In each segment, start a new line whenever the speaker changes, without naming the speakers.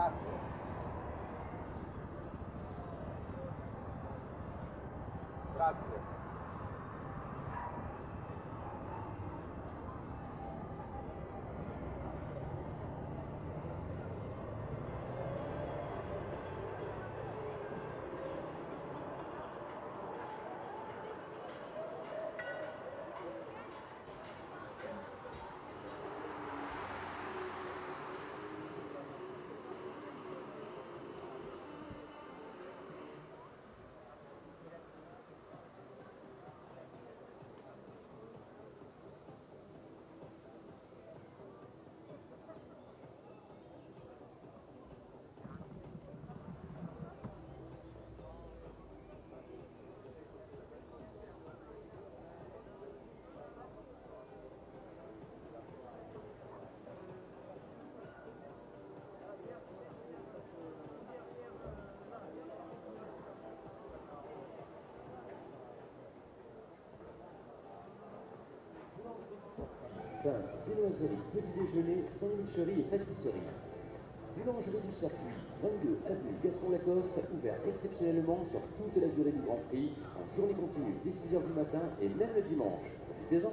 Grazie. Grazie.
Pain, viennoiserie, petit déjeuner, sandwicherie et pâtisserie. Boulangerie du circuit, 22 avenue Gaston-Lacoste, ouvert exceptionnellement sur toute la durée du Grand Prix, en journée continue dès 6 h du matin et même le dimanche. Profitez-en.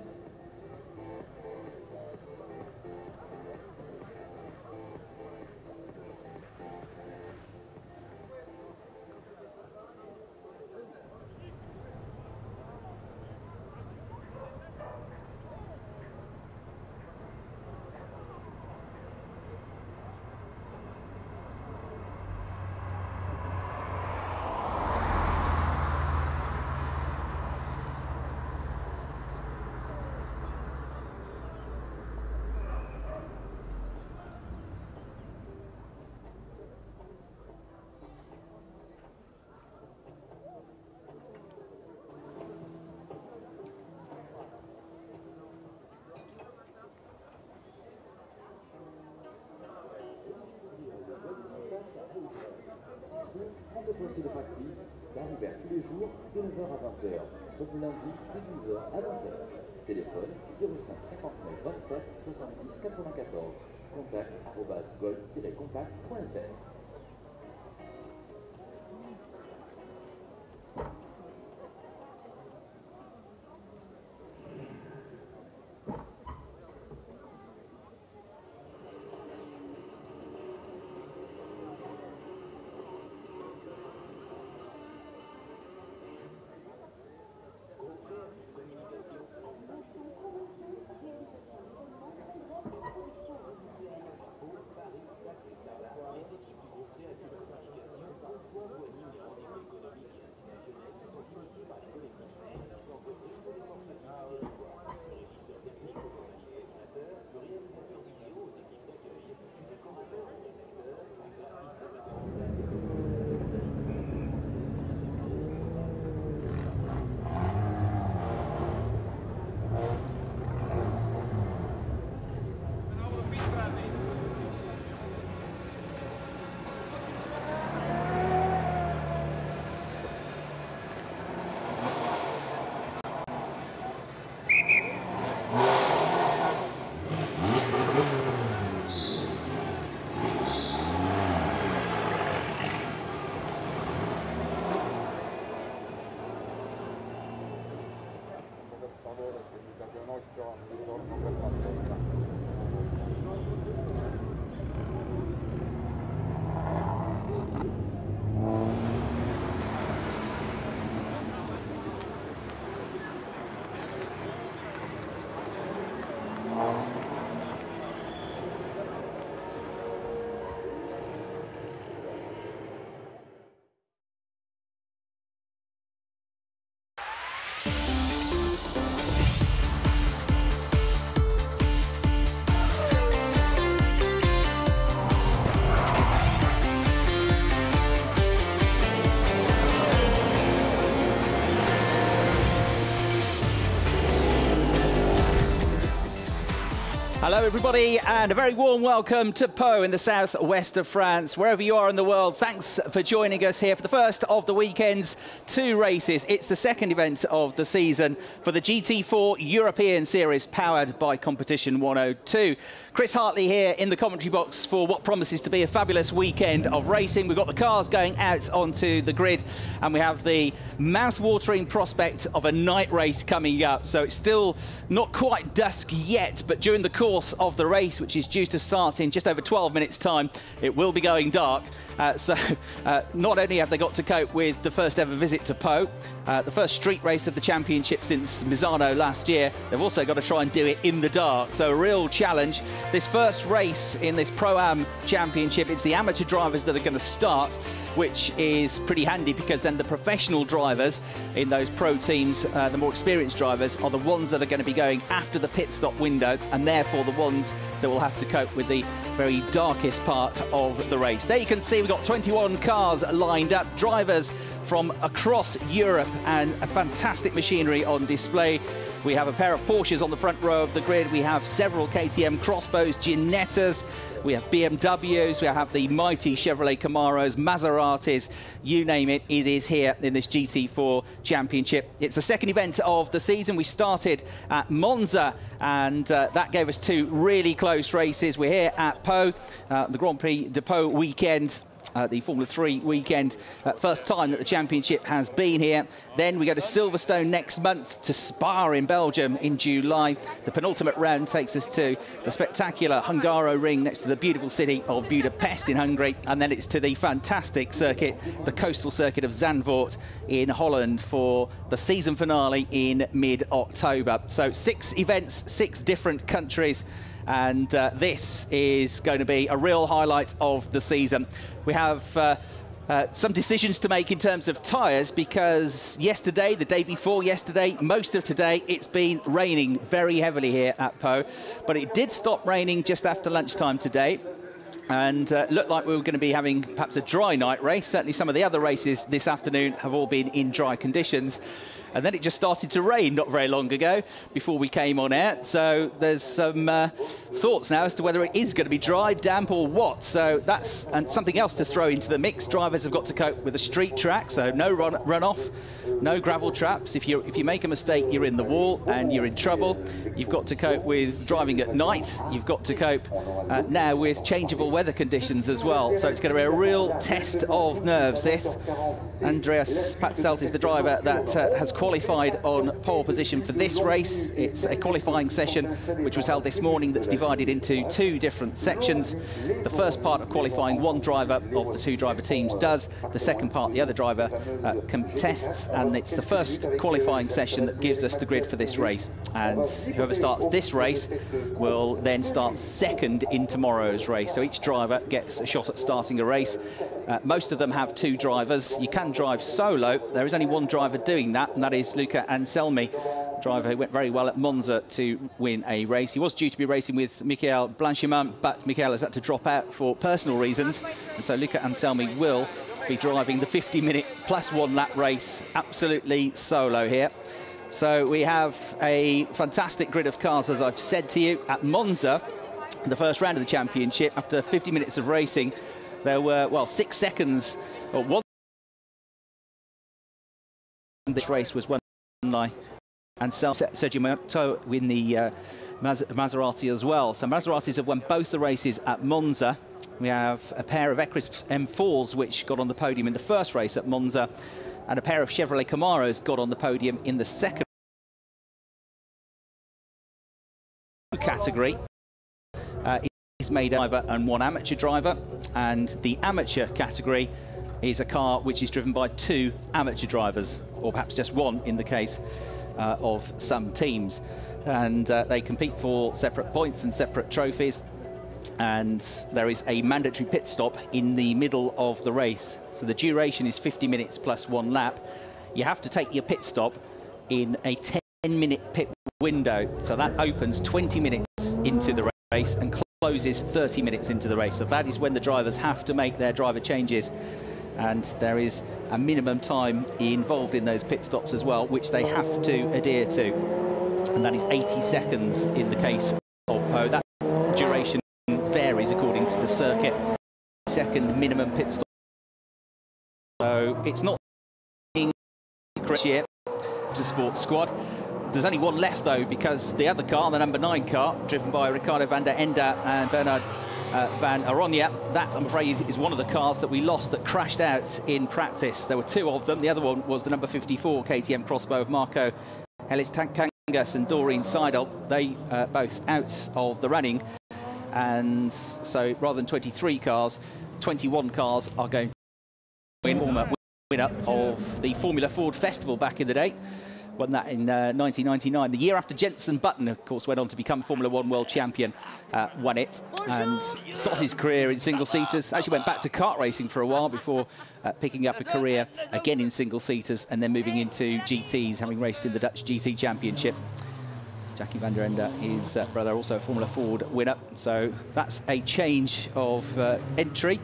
Postes de practice, bar ouvert tous les jours de 9 h à 20 h, sauf le lundi de 12 h à 20 h. Téléphone 05 59 27 70 94. Contact @golf-compact.fr.
Hello everybody and a very warm welcome to Pau in the southwest of France. Wherever you are in the world, thanks for joining us here for the first of the weekend's two races. It's the second event of the season for the GT4 European Series powered by Competition102. Chris Hartley here in the commentary box for what promises to be a fabulous weekend of racing. We've got the cars going out onto the grid and we have the mouth-watering prospect of a night race coming up. So it's still not quite dusk yet, but during the course of the race, which is due to start in just over 12 minutes time, it will be going dark. So not only have they got to cope with the first ever visit to Pau, the first street race of the championship since Misano last year, they've also got to try and do it in the dark. So a real challenge. This first race in this Pro-Am championship, it's the amateur drivers that are going to start, which is pretty handy because then the professional drivers in those pro teams, the more experienced drivers, are the ones that are going to be going after the pit stop window and therefore the ones that will have to cope with the very darkest part of the race. There you can see we've got 21 cars lined up, drivers from across Europe and a fantastic machinery on display. We have a pair of Porsches on the front row of the grid. We have several KTM Crossbows, Ginettas. We have BMWs. We have the mighty Chevrolet Camaros, Maseratis. You name it, it is here in this GT4 Championship. It's the second event of the season. We started at Monza, and that gave us two really close races. We're here at Pau, the Grand Prix de Pau weekend. The Formula 3 weekend, first time that the championship has been here. Then we go to Silverstone next month, to Spa in Belgium in July. The penultimate round takes us to the spectacular Hungaro Ring next to the beautiful city of Budapest in Hungary. And then it's to the fantastic circuit, the coastal circuit of Zandvoort in Holland for the season finale in mid-October. So 6 events, 6 different countries. And this is going to be a real highlight of the season. We have some decisions to make in terms of tyres because yesterday, the day before yesterday, most of today, it's been raining very heavily here at Pau. But it did stop raining just after lunchtime today. And looked like we were going to be having perhaps a dry night race. Certainly some of the other races this afternoon have all been in dry conditions. And then it just started to rain not very long ago before we came on air. So there's some thoughts now as to whether it is going to be dry, damp or what. So that's something else to throw into the mix. Drivers have got to cope with a street track, so no runoff, no gravel traps. If you make a mistake, you're in the wall and you're in trouble. You've got to cope with driving at night. You've got to cope now with changeable weather conditions as well. So it's going to be a real test of nerves, this. Andreas Patzelt is the driver that has qualified on pole position for this race. It's a qualifying session which was held this morning that's divided into 2 different sections. The first part of qualifying, one driver of the 2 driver teams does. The second part, the other driver contests, and it's the first qualifying session that gives us the grid for this race. And whoever starts this race will then start second in tomorrow's race. So each driver gets a shot at starting a race. Most of them have 2 drivers. You can drive solo. There is only one driver doing that, and that is Luca Anselmi, driver who went very well at Monza to win a race. He was due to be racing with Michael Blanchiment, but Michael has had to drop out for personal reasons. And so Luca Anselmi will be driving the 50-minute plus 1 lap race absolutely solo here. So we have a fantastic grid of cars, as I've said to you, at Monza, the first round of the championship. After 50 minutes of racing, there were, well, 6 seconds, or 1. This race was won by Sergio Moto in the Maserati as well. So Maseratis have won both the races at Monza. We have a pair of Ecris M4s which got on the podium in the first race at Monza, and a pair of Chevrolet Camaros got on the podium in the second category. Is made up of driver and 1 amateur driver, and the amateur category is a car which is driven by 2 amateur drivers, or perhaps just 1 in the case of some teams. And they compete for separate points and separate trophies, and there is a mandatory pit stop in the middle of the race. So the duration is 50 minutes plus 1 lap. You have to take your pit stop in a 10-minute pit window, so that opens 20 minutes into the race and closes 30 minutes into the race. So that is when the drivers have to make their driver changes, and there is a minimum time involved in those pit stops as well, which they have to adhere to, and that is 80 seconds in the case of Pau. That varies according to the circuit. Second minimum pit stop. So it's not being yet to Sports Squad. There's only one left though, because the other car, the number 9 car, driven by Ricardo van der Ende and Bernard van Aronia, that I'm afraid is one of the cars that we lost that crashed out in practice. There were 2 of them. The other one was the number 54 KTM Crossbow of Marco Kangas and Doreen Seidel. They both out of the running, and so rather than 23 cars, 21 cars are going to win. Former winner of the Formula Ford Festival back in the day. Won that in 1999. The year after Jenson Button, of course, went on to become Formula 1 World Champion, won it, and started his career in single-seaters. Actually went back to kart racing for a while before picking up a career again in single-seaters and then moving into GTs, having raced in the Dutch GT Championship. Jackie van der Ende, his brother, also a Formula Ford winner. So that's a change of entry.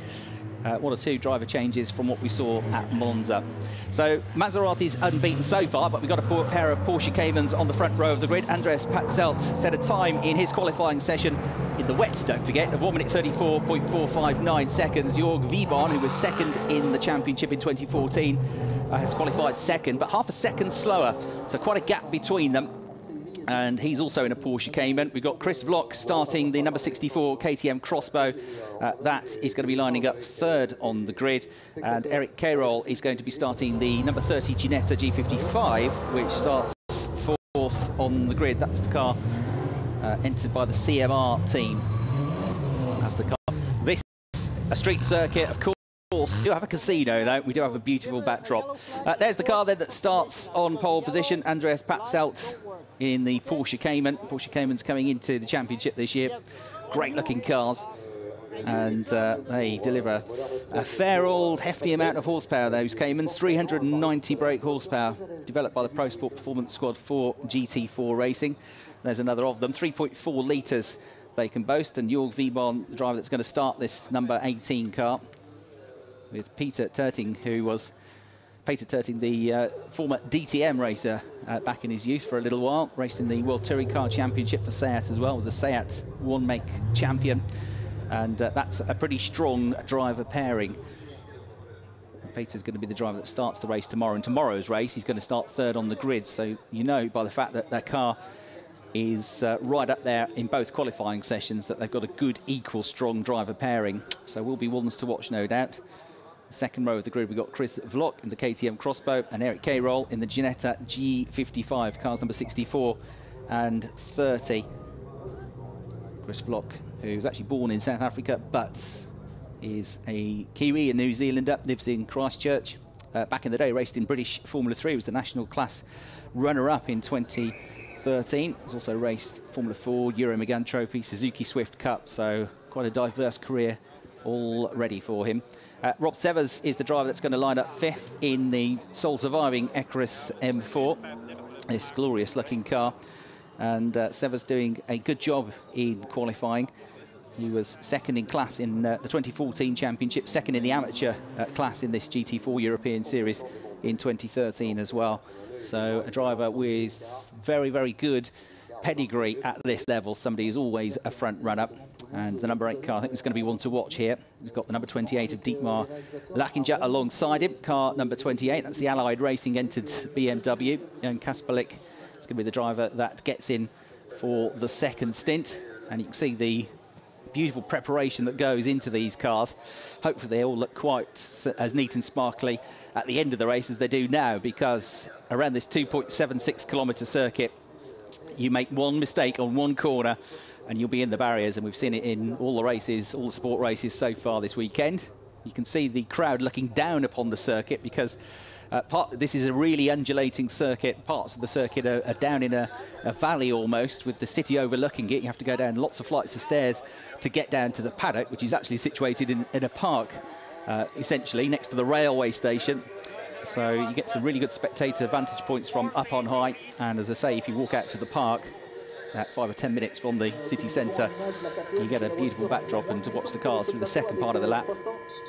1 or 2 driver changes from what we saw at Monza. So Maserati's unbeaten so far, but we've got a pair of Porsche Caymans on the front row of the grid. Andreas Patzelt set a time in his qualifying session in the wets, don't forget, of 1 minute 34.459 seconds. Jörg Wiebahn, who was second in the championship in 2014, has qualified second, but half a second slower. So quite a gap between them. And he's also in a Porsche Cayman. We've got Chris Vlok starting the number 64 KTM Crossbow. That is going to be lining up 3rd on the grid. And Eric Cairol is going to be starting the number 30 Ginetta G55, which starts 4th on the grid. That's the car entered by the CMR team. That's the car. This is a street circuit, of course. We do have a casino, though. We do have a beautiful backdrop. There's the car then that starts on pole position. Andreas Patzelt in the Porsche Cayman. Porsche Cayman's coming into the championship this year. Great looking cars, and they deliver a fair old hefty amount of horsepower, those Caymans. 390 brake horsepower, developed by the Pro Sport Performance Squad for GT4 racing. There's another of them. 3.4 litres they can boast, and Jörg Wiebahn, the driver that's going to start this number 18 car, with Peter Terting, who was the former DTM racer back in his youth for a little while. Raced in the World Touring Car Championship for Seat as well. Was a Seat one-make champion. And that's a pretty strong driver pairing. Peter's going to be the driver that starts the race tomorrow. In tomorrow's race, he's going to start 3rd on the grid. So you know by the fact that that car is right up there in both qualifying sessions that they've got a good, equal, strong driver pairing. So will be ones to watch, no doubt. Second row of the grid, we've got Chris Vlok in the KTM Crossbow and Eric Cairol in the Ginetta G55, cars number 64 and 30. Chris Vlok, who was actually born in South Africa, but is a Kiwi, a New Zealander, lives in Christchurch. Back in the day, raced in British Formula 3, was the national class runner-up in 2013. He's also raced Formula 4, Euro Megane Trophy, Suzuki Swift Cup, so quite a diverse career already for him. Rob Severs is the driver that's going to line up 5th in the sole surviving Equus M4, this glorious looking car. And Severs doing a good job in qualifying. He was 2nd in class in the 2014 championship, 2nd in the amateur class in this GT4 European Series in 2013 as well. So a driver with very, very good pedigree at this level. Somebody who's always a front runner. And the number 8 car, I think, is going to be one to watch here. He's got the number 28 of Dietmar Lackinger alongside him. Car number 28, that's the Allied Racing entered BMW. And Kasperlik is going to be the driver that gets in for the 2nd stint. And you can see the beautiful preparation that goes into these cars. Hopefully they all look quite as neat and sparkly at the end of the race as they do now, because around this 2.76 kilometre circuit, you make one mistake on one corner and you'll be in the barriers, and we've seen it in all the races, all the sport races so far this weekend. You can see the crowd looking down upon the circuit because this is a really undulating circuit. Parts of the circuit are down in a valley almost, with the city overlooking it. You have to go down lots of flights of stairs to get down to the paddock, which is actually situated in a park, essentially, next to the railway station. So you get some really good spectator vantage points from up on high. And as I say, if you walk out to the park, 5 or 10 minutes from the city centre, you get a beautiful backdrop and to watch the cars through the second part of the lap,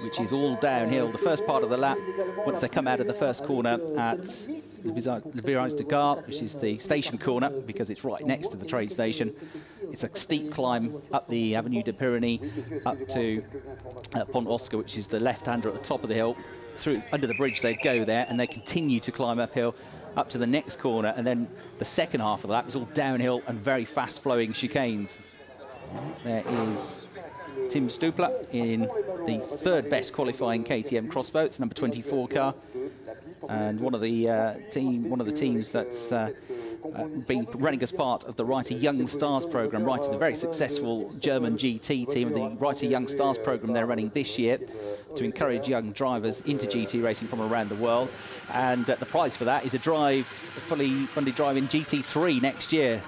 which is all downhill. The first part of the lap, once they come out of the first corner at Le Virage de Gare, which is the station corner because it's right next to the trade station, It's a steep climb up the Avenue de Pyrénées, up to Pont Oscar, which is the left-hander at the top of the hill. Through under the bridge they'd go there, and they continue to climb uphill up to the next corner, and then the second half of that is all downhill and very fast-flowing chicanes. There is Tim Stupler in the third best qualifying KTM crossbow. It's number 24 car, and one of the teams that's been running as part of the Writer Young Stars program. Writer, the very successful German GT team, the Writer Young Stars program they're running this year to encourage young drivers into GT racing from around the world. And the prize for that is a fully funded drive in GT3 next year.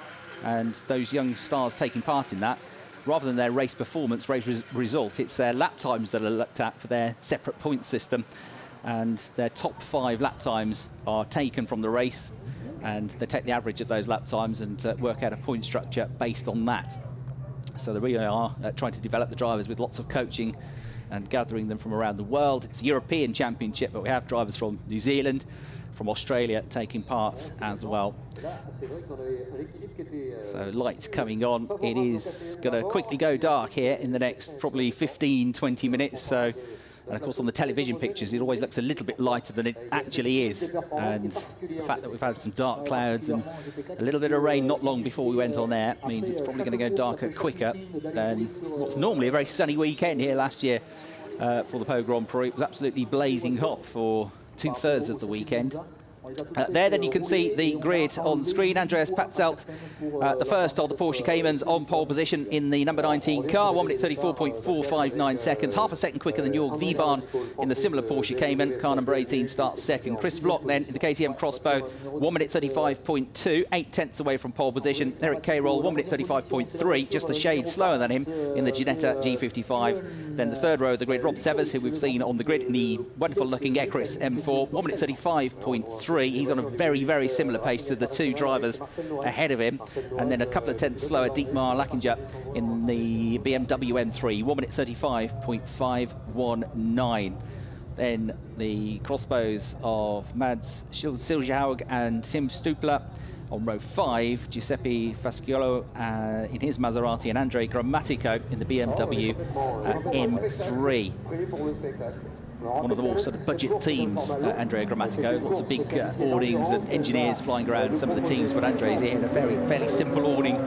And those young stars taking part in that, rather than their race performance, race result, it's their lap times that are looked at for their separate point system. And their top 5 lap times are taken from the race, and they take the average of those lap times and work out a point structure based on that. So they really are trying to develop the drivers with lots of coaching and gathering them from around the world. It's a European Championship, but we have drivers from New Zealand, from Australia taking part as well. So lights coming on. It is going to quickly go dark here in the next probably 15-20 minutes. So, and of course on the television pictures it always looks a little bit lighter than it actually is. And the fact that we've had some dark clouds and a little bit of rain not long before we went on air means it's probably going to go darker quicker than what's normally a very sunny weekend here last year for the Pau Grand Prix. It was absolutely blazing hot for 2/3 of the weekend. There then you can see the grid on screen. Andreas Patzelt, the first of the Porsche Caymans, on pole position in the number 19 car, 1 minute 34.459 seconds, half a second quicker than Jörg Wiebahn in the similar Porsche Cayman. Car number 18 starts second. Chris Vlock then in the KTM Crossbow, 1 minute 35.2, 8/10 away from pole position. Eric Cayrol, 1 minute 35.3, just a shade slower than him in the Ginetta G55. Then the third row of the grid, Rob Severs, who we've seen on the grid in the wonderful looking Ecris M4, 1 minute 35.3. He's on a very, very similar pace to the 2 drivers ahead of him. And then a couple of tenths slower, Dietmar Lackinger in the BMW M3, 1 minute 35.519. Then the crossbows of Mads Siljehaug and Tim Stupler on row 5, Giuseppe Fasciolo in his Maserati, and Andre Grammatico in the BMW M3. One of the more sort of budget teams, Andrea Grammatico. Lots of big awnings and engineers flying around some of the teams, but Andre's here in a fairly simple awning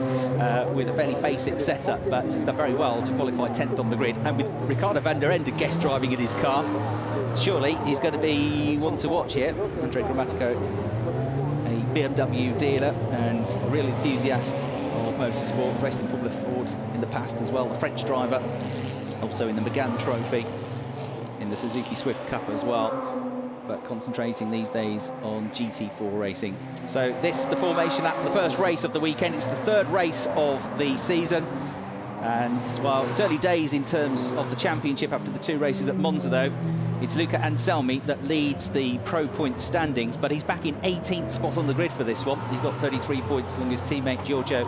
with a fairly basic setup, but has done very well to qualify 10th on the grid. And with Ricardo van der Ende guest driving in his car, surely he's going to be one to watch here. Andre Grammatico, a BMW dealer and a real enthusiast of motorsport, raced in Formula Ford in the past as well, a French driver, also in the McGann Trophy, in the Suzuki Swift Cup as well, but concentrating these days on GT4 racing. So this is the formation lap for the first race of the weekend. It's the 3rd race of the season, and while it's early days in terms of the championship after the 2 races at Monza, though, it's Luca Anselmi that leads the pro point standings, but he's back in 18th spot on the grid for this one. He's got 33 points along his teammate Giorgio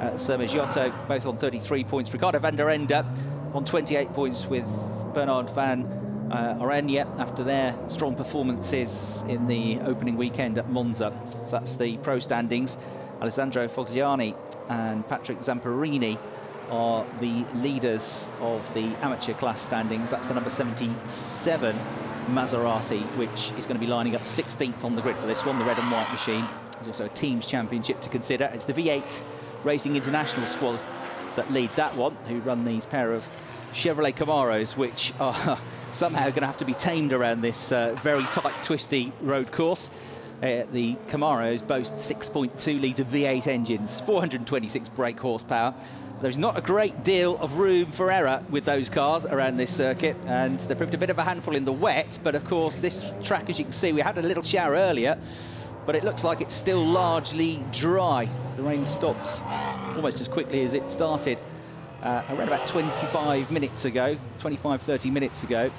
Sermaggiotto, both on 33 points. Ricardo van der Ende on 28 points with Bernard van Oranje after their strong performances in the opening weekend at Monza. So that's the pro standings. Alessandro Foggiani and Patrick Zamparini are the leaders of the amateur class standings. That's the number 77 Maserati, which is going to be lining up 16th on the grid for this one, the red and white machine. There's also a teams championship to consider. It's the V8 Racing International squad that lead that one, who run these pair of Chevrolet Camaros, which are somehow going to have to be tamed around this very tight, twisty road course. The Camaros boast 6.2 litre V8 engines, 426 brake horsepower. There's not a great deal of room for error with those cars around this circuit, and they proved a bit of a handful in the wet. But of course, this track, as you can see, we had a little shower earlier, but it looks like it's still largely dry. The rain stopped almost as quickly as it started around about 25 minutes ago, 25-30 minutes ago.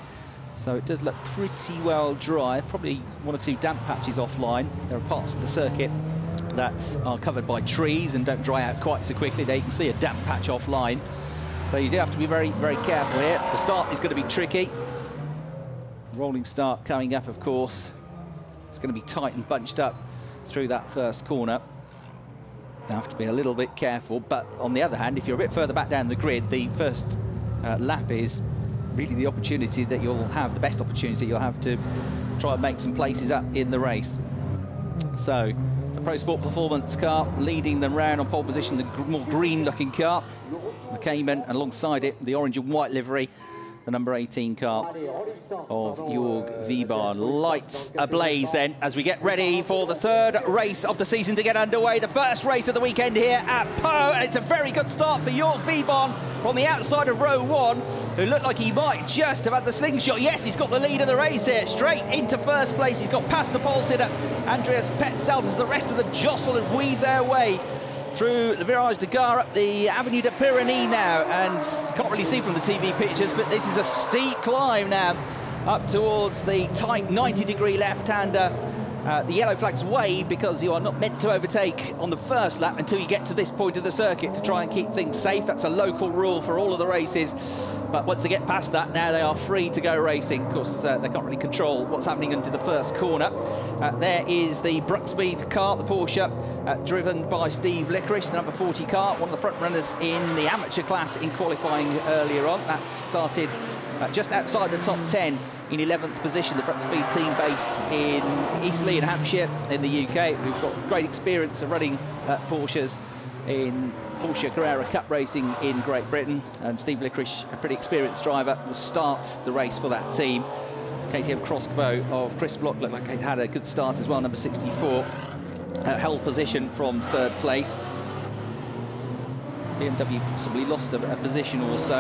So it does look pretty well dry, probably 1 or 2 damp patches offline. There are parts of the circuit that are covered by trees and don't dry out quite so quickly. There you can see a damp patch offline. So you do have to be very, very careful here. The start is going to be tricky. Rolling start coming up, of course. It's going to be tight and bunched up through that first corner. Have to be a little bit careful, but on the other hand, if you're a bit further back down the grid, the first lap is really the opportunity that you'll have, the best opportunity you'll have to try and make some places up in the race. So the Pro Sport Performance car leading them round on pole position, the more green-looking car, the Cayman, and alongside it, the orange and white livery, the number 18 car of Jörg Wiebahn. Lights ablaze then as we get ready for the third race of the season to get underway. The first race of the weekend here at Pau, and it's a very good start for Jörg Wiebahn from the outside of row 1, who looked like he might just have had the slingshot. Yes, he's got the lead of the race here, straight into first place. He's got past the pole sitter, Andreas Petzold, as the rest of them jostle and weave their way through the Virage de Gare up the Avenue de Pyrénées now, and you can't really see from the TV pictures, but this is a steep climb now up towards the tight 90-degree left-hander. The yellow flags wave because you are not meant to overtake on the first lap until you get to this point of the circuit to try and keep things safe. That's a local rule for all of the races. But once they get past that, now they are free to go racing. Of course, they can't really control what's happening into the first corner. There is the Bruckspeed car, the Porsche, driven by Steve Licorice, the number 40 car, one of the front runners in the amateur class in qualifying earlier on. That started just outside the top 10 in 11th position. The Bruckspeed team based in Eastleigh in Hampshire in the UK, who've got great experience of running Porsches in Porsche Carrera Cup racing in Great Britain, and Steve Licorice, a pretty experienced driver, will start the race for that team. KTM Crossbow of Chris Vlok looked like he had a good start as well, number 64, held position from third place. BMW possibly lost a position also.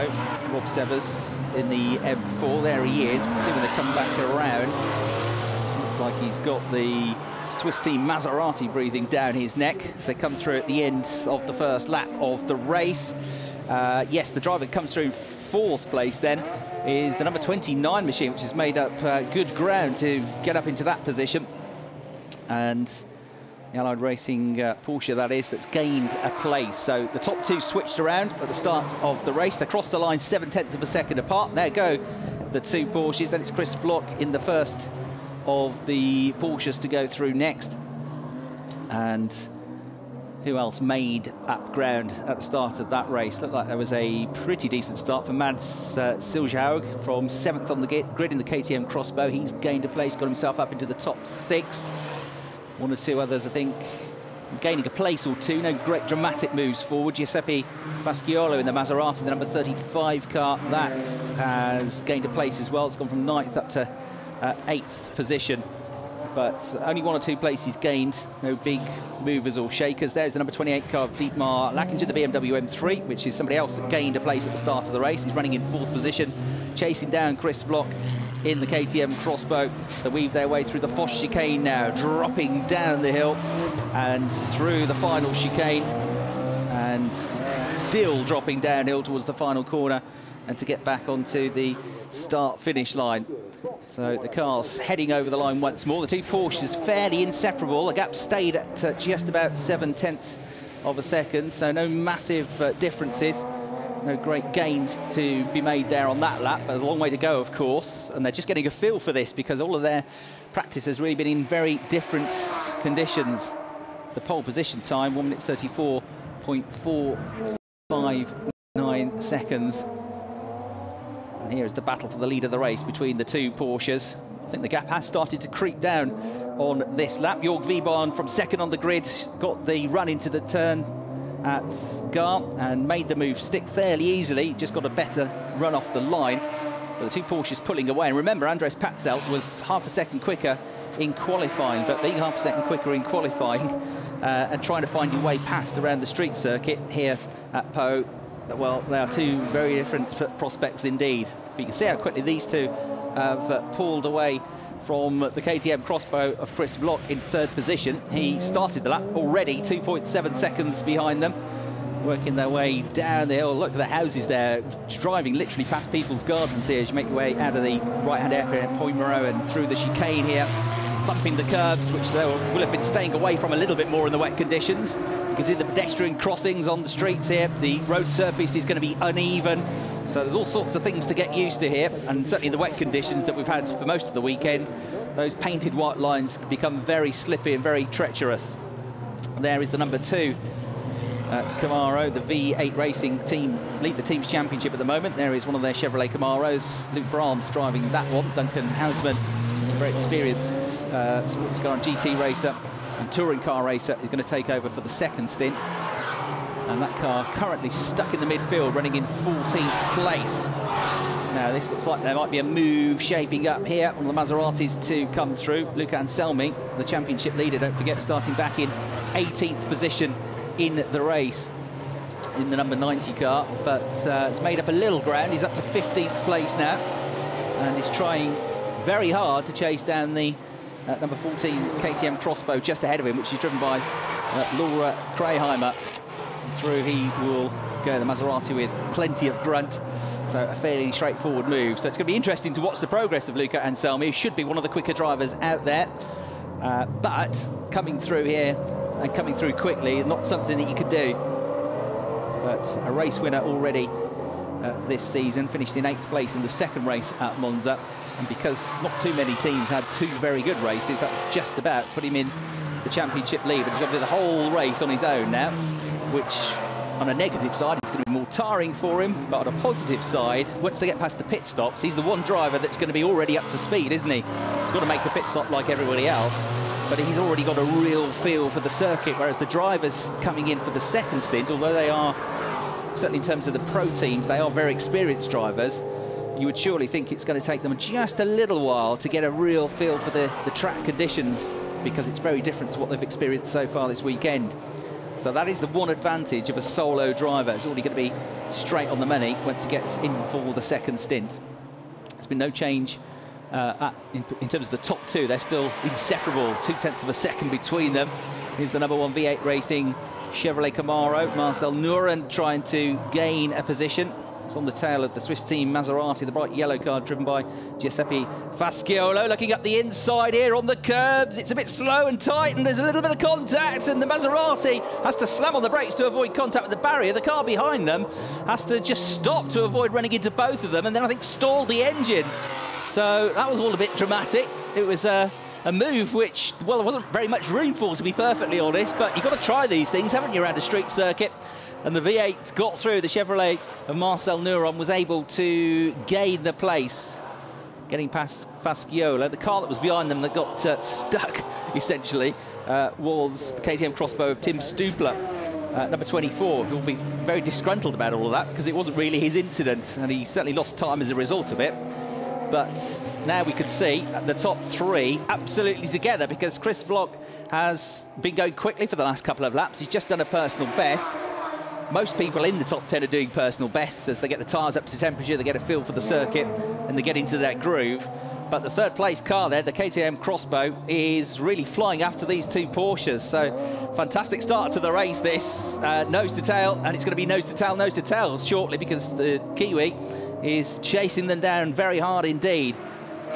Rob Severs in the M4, there he is, assuming they come back around. Looks like he's got the Swiss team Maserati breathing down his neck as they come through at the end of the first lap of the race. Yes, the driver comes through in fourth place then is the number 29 machine, which has made up good ground to get up into that position. And the Allied Racing Porsche, that is, that's gained a place. So the top two switched around at the start of the race. They crossed the line 7/10 of a second apart. There go the two Porsches. Then it's Chris Vlok in the first of the Porsches to go through next. And who else made up ground at the start of that race? Looked like there was a pretty decent start for Mads Siljaug from 7th on the grid in the KTM Crossbow. He's gained a place, got himself up into the top 6. One or two others, I think, gaining a place or two. No great dramatic moves forward. Giuseppe Fasciolo in the Maserati, the number 35 car, that has gained a place as well. It's gone from 9th up to 8th position. But only one or two places gained. No big movers or shakers. There's the number 28 car of Dietmar Lackinger, the BMW M3, which is somebody else that gained a place at the start of the race. He's running in 4th position, chasing down Chris Vlok in the KTM Crossbow. They weave their way through the Foch chicane now, dropping down the hill and through the final chicane, and still dropping downhill towards the final corner and to get back onto the start-finish line. So the cars heading over the line once more. The two Porsches fairly inseparable. The gap stayed at just about 7/10 of a second, so no massive differences. No great gains to be made there on that lap, but there's a long way to go, of course, and they're just getting a feel for this because all of their practice has really been in very different conditions. The pole position time, 1 minute 34.459 seconds. And here is the battle for the lead of the race between the two Porsches. I think the gap has started to creep down on this lap. Jörg Wiebahn from 2nd on the grid got the run into the turn at Gare and made the move stick fairly easily, just got a better run off the line. But the two Porsches pulling away, and remember, Andreas Petzold was half a second quicker in qualifying, but being half a second quicker in qualifying and trying to find your way past around the street circuit here at Pau, well, they are two very different prospects indeed. But you can see how quickly these two have pulled away from the KTM Crossbow of Chris Vlok in 3rd position. He started the lap already 2.7 seconds behind them, working their way down the hill. Look at the houses there, driving literally past people's gardens here as you make your way out of the right-hand airfield in Poimereux and through the chicane here, thumping the curbs, which they will have been staying away from a little bit more in the wet conditions. You can see the pedestrian crossings on the streets here. The road surface is going to be uneven, so there's all sorts of things to get used to here, and certainly the wet conditions that we've had for most of the weekend, those painted white lines become very slippy and very treacherous. There is the number 2 Camaro, the V8 Racing team, lead the team's championship at the moment. There is one of their Chevrolet Camaros. Luke Brahms driving that one. Duncan Hausman, a very experienced sports car and GT racer and touring car racer, is going to take over for the second stint. And that car currently stuck in the midfield, running in 14th place. Now, this looks like there might be a move shaping up here. One of the Maseratis to come through. Luca Anselmi, the championship leader, don't forget, starting back in 18th position in the race in the number 90 car. But it's made up a little ground. He's up to 15th place now. And he's trying very hard to chase down the number 14 KTM Crossbow just ahead of him, which is driven by Laura Kreheimer. Through he will go, the Maserati, with plenty of grunt. So a fairly straightforward move. So it's going to be interesting to watch the progress of Luca Anselmi, who should be one of the quicker drivers out there. But coming through here and coming through quickly is not something that you could do. But a race winner already this season, finished in 8th place in the second race at Monza. And because not too many teams had two very good races, that's just about put him in the championship lead. But he's got to do the whole race on his own now, which on a negative side, it's going to be more tiring for him. But on a positive side, once they get past the pit stops, he's the one driver that's going to be already up to speed, isn't he? He's got to make the pit stop like everybody else, but he's already got a real feel for the circuit, whereas the drivers coming in for the second stint, although they are, certainly in terms of the pro teams, they are very experienced drivers, you would surely think it's going to take them just a little while to get a real feel for the track conditions, because it's very different to what they've experienced so far this weekend. So that is the one advantage of a solo driver. It's already going to be straight on the money once he gets in for the second stint. There's been no change in terms of the top two. They're still inseparable, 0.2 of a second between them. Here's the number 1 V8 Racing Chevrolet Camaro. Marcel Nuren trying to gain a position. It's on the tail of the Swiss team Maserati, the bright yellow car driven by Giuseppe Fasciolo. Looking up the inside here on the curbs. It's a bit slow and tight, and there's a little bit of contact, and the Maserati has to slam on the brakes to avoid contact with the barrier. The car behind them has to just stop to avoid running into both of them, and then I think stalled the engine. So that was all a bit dramatic. It was a move which, well, there wasn't very much room for, to be perfectly honest, but you've got to try these things, haven't you, around a street circuit? And the V8 got through. The Chevrolet of Marcel Nuron was able to gain the place, getting past Fasciolo. The car that was behind them that got stuck, essentially, was the KTM Crossbow of Tim Stupler, number 24, who will be very disgruntled about all of that, because it wasn't really his incident, and he certainly lost time as a result of it. But now we could see the top three absolutely together, because Chris Vlok has been going quickly for the last couple of laps. He's just done a personal best. Most people in the top 10 are doing personal bests as they get the tyres up to temperature, they get a feel for the circuit, and they get into that groove. But the third place car there, the KTM Crossbow, is really flying after these two Porsches. So fantastic start to the race, this nose to tail, and it's going to be nose to tail shortly, because the Kiwi is chasing them down very hard indeed.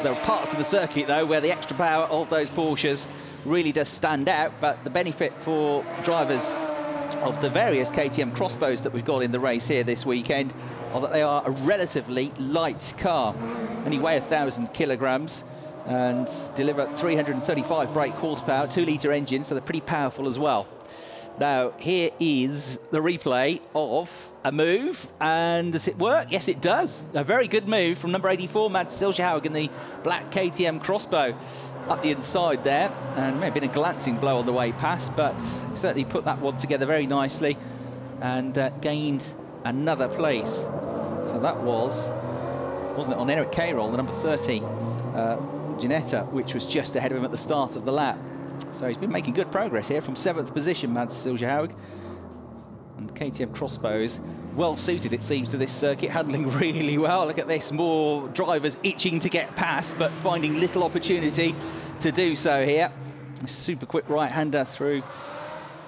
There are parts of the circuit, though, where the extra power of those Porsches really does stand out, but the benefit for drivers of the various KTM Crossbows that we've got in the race here this weekend are that they are a relatively light car, only weigh 1,000 kilograms and deliver 335 brake horsepower, 2-litre engine, so they're pretty powerful as well. Now, here is the replay of a move, and does it work? Yes, it does. A very good move from number 84, Mads Siljehaug, in the black KTM Crossbow. Up the inside there, and may have been a glancing blow on the way past, but certainly put that one together very nicely and gained another place. So that wasn't it, on Eric Caroll, the number 30 Ginetta, which was just ahead of him at the start of the lap. So he's been making good progress here from 7th position, Mads Siljehaug. And the KTM Crossbows, well suited, it seems, to this circuit, handling really well. Look at this, more drivers itching to get past, but finding little opportunity to do so here. A super quick right-hander through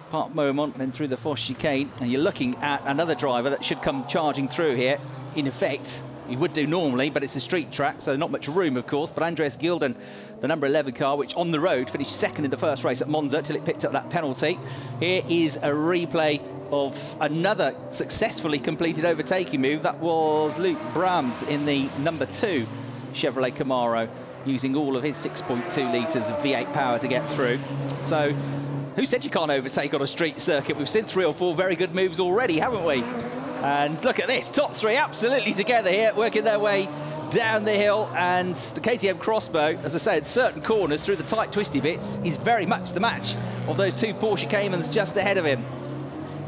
Park Beaumont, then through the Fosse chicane, and you're looking at another driver that should come charging through here. In effect, he would do normally, but it's a street track, so not much room, of course. But Andreas Gilden, the number 11 car, which on the road finished second in the first race at Monza till it picked up that penalty. Here is a replay of another successfully completed overtaking move. That was Luke Brahms in the number 2 Chevrolet Camaro, using all of his 6.2 litres of V8 power to get through. So who said you can't overtake on a street circuit? We've seen 3 or 4 very good moves already, haven't we? And look at this, top 3 absolutely together here, working their way down the hill. And the KTM Crossbow, as I said, certain corners through the tight twisty bits, is very much the match of those 2 Porsche Caymans just ahead of him.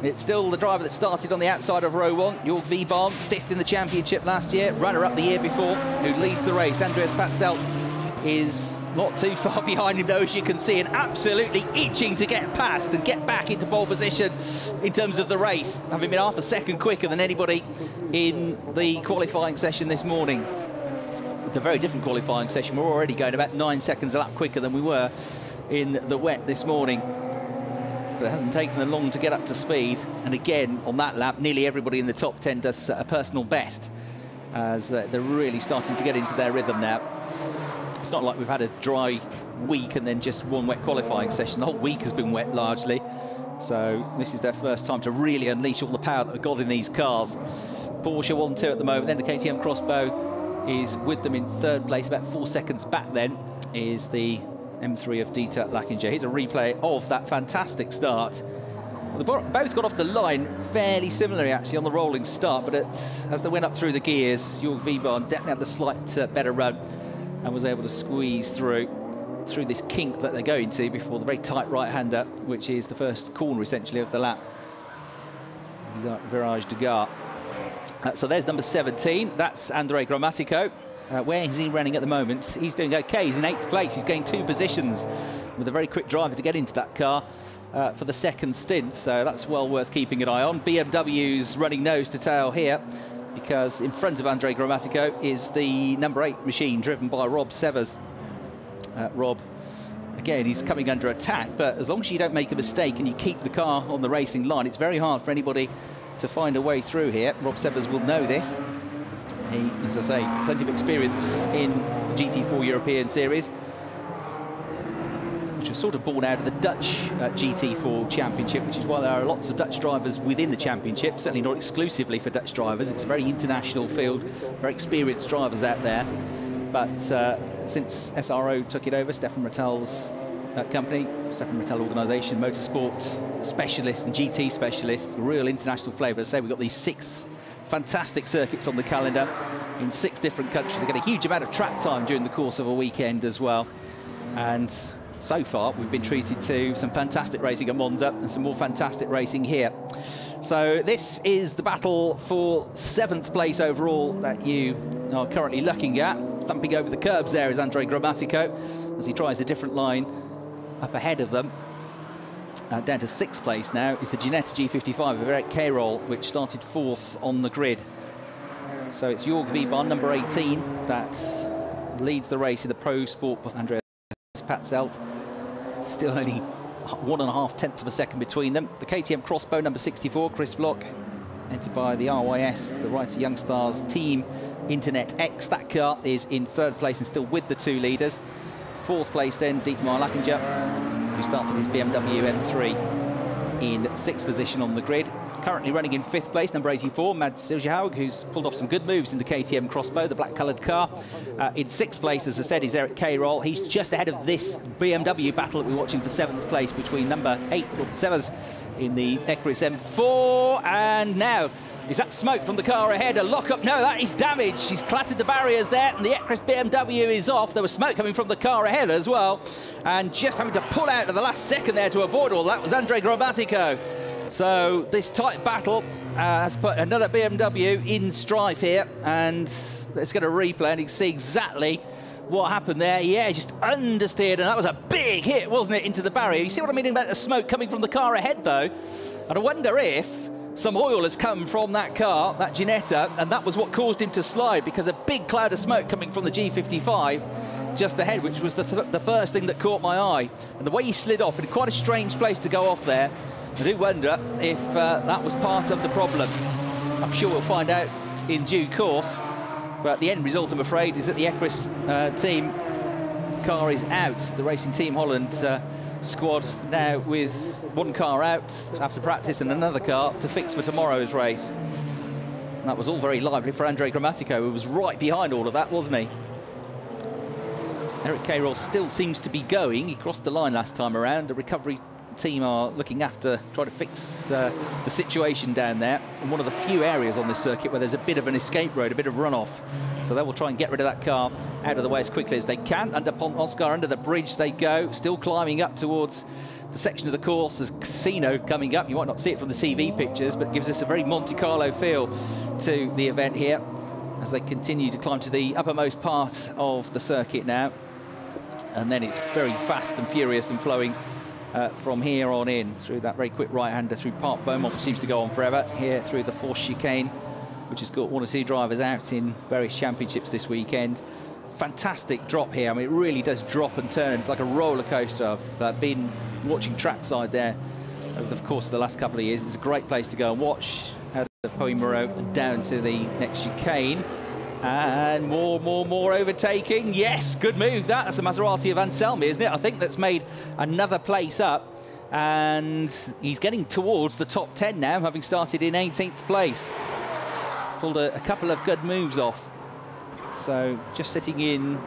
It's still the driver that started on the outside of row 1, Jörg Wiebahn, 5th in the championship last year, runner-up the year before, who leads the race. Andreas Patzelt is not too far behind him, though, as you can see, and absolutely itching to get past and get back into pole position in terms of the race, having been half a second quicker than anybody in the qualifying session this morning. It's a very different qualifying session. We're already going about 9 seconds a lap quicker than we were in the wet this morning. But it hasn't taken them long to get up to speed. And again, on that lap, nearly everybody in the top 10 does a personal best, as they're really starting to get into their rhythm now. It's not like we've had a dry week and then just one wet qualifying session. The whole week has been wet largely. So this is their first time to really unleash all the power that they've got in these cars. Porsche 1-2 at the moment. Then the KTM Crossbow is with them in 3rd place. About 4 seconds back then is the M3 of Dieter Lackinger. Here's a replay of that fantastic start. Well, they both got off the line fairly similarly, actually, on the rolling start, but as they went up through the gears, Jörg Wiebahn definitely had the slight better run and was able to squeeze through this kink that they're going to before the very tight right-hander, which is the first corner, essentially, of the lap. Virage de Gare. So there's number 17. That's Andrei Grammatico. Where is he running at the moment? He's doing okay. He's in 8th place. He's gained 2 positions with a very quick driver to get into that car for the 2nd stint. So that's well worth keeping an eye on. BMW's running nose to tail here, because in front of Andrei Grammatico is the number 8 machine driven by Rob Severs. Rob, again, he's coming under attack, but as long as you don't make a mistake and you keep the car on the racing line, it's very hard for anybody to find a way through here. Rob Severs will know this. He, as I say, plenty of experience in the GT4 European Series, which was sort of born out of the Dutch GT4 Championship, which is why there are lots of Dutch drivers within the championship, certainly not exclusively for Dutch drivers. It's a very international field, very experienced drivers out there. But since SRO took it over, Stefan Rattel's company, Stefan Rattel organisation, motorsport specialist and GT specialist, real international flavour. As I say, we've got these 6 fantastic circuits on the calendar in 6 different countries. They get a huge amount of track time during the course of a weekend as well. And so far, we've been treated to some fantastic racing at Monza and some more fantastic racing here. So this is the battle for 7th place overall that you are currently looking at. Thumping over the curbs there is Andrei Grammatico as he tries a different line up ahead of them. Down to 6th place now is the Ginetta G55 of Eric Cairol, which started 4th on the grid. So it's Jörg Wiebahn, number 18, that leads the race in the Pro Sport with Andreas Patzelt. Still only 1.5 tenths of a second between them. The KTM Crossbow, number 64, Chris Vlock, entered by the RYS, the Writer Young Stars Team Internet X. That car is in 3rd place and still with the 2 leaders. 4th place then, Dietmar Lackinger, who started his BMW M3 in 6th position on the grid. Currently running in 5th place, number 84, Mads Siljehaug, who's pulled off some good moves in the KTM Crossbow, the black-coloured car. In 6th place, as I said, is Eric Cairol. He's just ahead of this BMW battle that we're watching for 7th place between number 8, Rob Severs, in the Ecris M4. And now, is that smoke from the car ahead? A lock-up? No, that is damage. She's clattered the barriers there, and the Ecris BMW is off. There was smoke coming from the car ahead as well. And just having to pull out at the last second there to avoid all that was Andrei Grammatico. So this tight battle has put another BMW in strife here, and let's get a replay and you can see exactly what happened there. Yeah, just understeered, and that was a big hit, wasn't it, into the barrier. You see what I mean about the smoke coming from the car ahead, though? And I wonder if some oil has come from that car, that Ginetta, and that was what caused him to slide, because a big cloud of smoke coming from the G55 just ahead, which was the first thing that caught my eye. And the way he slid off, in quite a strange place to go off there, I do wonder if that was part of the problem. I'm sure we'll find out in due course. But the end result, I'm afraid, is that the Ecris team car is out. The Racing Team Holland squad now with 1 car out after practice and another car to fix for tomorrow's race. And that was all very lively for Andrei Grammatico, who was right behind all of that, wasn't he? Eric Cairol still seems to be going. He crossed the line last time around. A recovery team are looking after, trying to fix the situation down there. And one of the few areas on this circuit where there's a bit of an escape road, a bit of runoff. So they will try and get rid of that car out of the way as quickly as they can. Under Pont Oscar, under the bridge they go, still climbing up towards the section of the course. There's Casino coming up. You might not see it from the TV pictures, but it gives us a very Monte Carlo feel to the event here as they continue to climb to the uppermost part of the circuit now. And then it's very fast and furious and flowing from here on in through that very quick right-hander through Park Beaumont, which seems to go on forever, here through the Force Chicane, which has got one or two drivers out in various championships this weekend. Fantastic drop here. I mean, it really does drop and turn. It's like a roller coaster. I've been watching trackside there over the course of the last couple of years. It's a great place to go and watch out of Pau-Moreau and down to the next chicane. And more overtaking. Yes, good move. That's the Maserati of Anselmi, isn't it? I think that's made another place up. And he's getting towards the top 10 now, having started in 18th place. Pulled a couple of good moves off. So just sitting in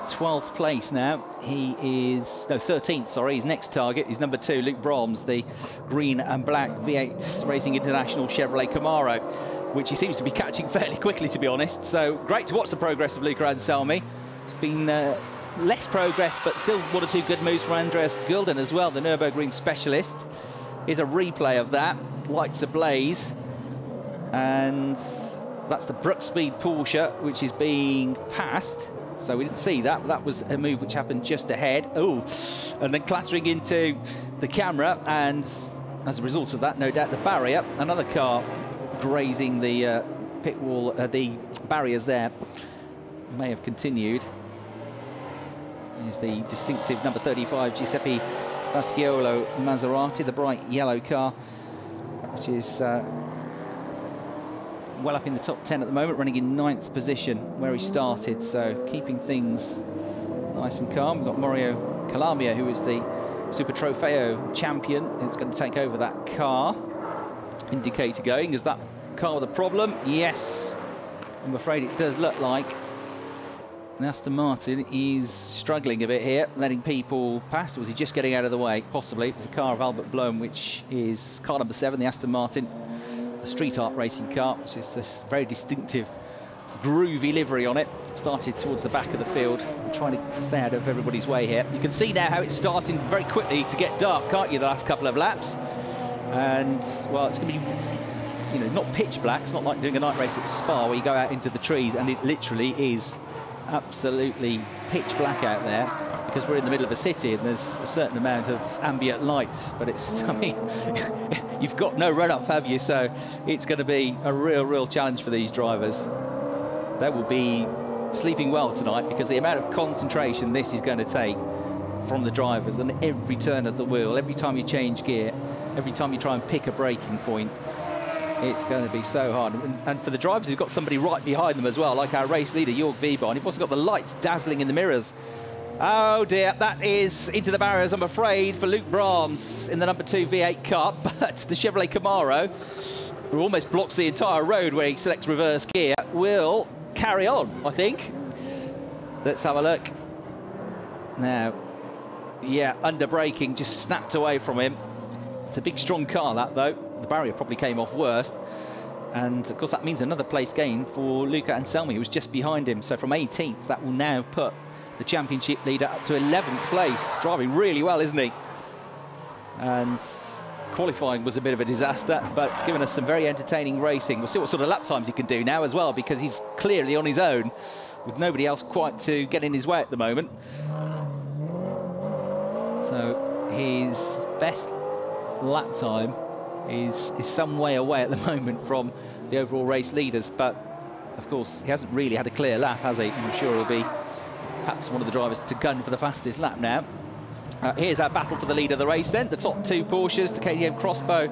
12th place now. He is, no, 13th, sorry. His next target is number 2, Luke Brahms, the green and black V8 Racing International Chevrolet Camaro, which he seems to be catching fairly quickly, to be honest. So great to watch the progress of Luca Anselmi. It's been less progress, but still one or two good moves from Andreas Gulden as well, the Nürburgring specialist. Here's a replay of that. Lights ablaze. And that's the Brookspeed Porsche, which is being passed. So we didn't see that, but that was a move which happened just ahead. Oh, and then clattering into the camera. And as a result of that, no doubt, the barrier, another car grazing the pit wall, the barriers there, may have continued. Here's the distinctive number 35 Giuseppe Vasciolo Maserati, the bright yellow car, which is well up in the top 10 at the moment, running in 9th position where he started, so keeping things nice and calm. We've got Mario Calamia, who is the Super Trofeo champion. It's going to take over that car. Indicator going. Is that car with a problem? Yes, I'm afraid it does look like. Aston Martin is struggling a bit here, letting people pass. Or was he just getting out of the way? Possibly. It was a car of Albert Blom, which is car number 7, the Aston Martin, the street art racing car, which is this very distinctive, groovy livery on it. Started towards the back of the field, trying to stay out of everybody's way here. You can see now how it's starting very quickly to get dark, can't you, the last couple of laps? And, well, it's going to be, you know, not pitch black. It's not like doing a night race at Spa where you go out into the trees and it literally is absolutely pitch black out there, because we're in the middle of a city and there's a certain amount of ambient lights, but it's, I mean, you've got no runoff, have you? So it's going to be a real challenge for these drivers. They will be sleeping well tonight, because the amount of concentration this is going to take from the drivers, and every turn of the wheel, every time you change gear, every time you try and pick a braking point, it's going to be so hard. And for the drivers who've got somebody right behind them as well, like our race leader, Jörg Wiebon, you've also got the lights dazzling in the mirrors. Oh dear, that is into the barriers, I'm afraid, for Luke Brahms in the number 2 V8 car, but the Chevrolet Camaro, who almost blocks the entire road where he selects reverse gear, will carry on, I think. Let's have a look. Now, yeah, under braking, just snapped away from him. It's a big, strong car, that, though. The barrier probably came off worst. And, of course, that means another place gain for Luca Anselmi, who was just behind him. So from 18th, that will now put the championship leader up to 11th place. Driving really well, isn't he? And qualifying was a bit of a disaster, but it's given us some very entertaining racing. We'll see what sort of lap times he can do now as well, because he's clearly on his own, with nobody else quite to get in his way at the moment. So his best lap time is some way away at the moment from the overall race leaders, but of course he hasn't really had a clear lap, has he? I'm sure he'll be perhaps one of the drivers to gun for the fastest lap now. Here's our battle for the lead of the race then. The top 2 Porsches, the KTM Crossbow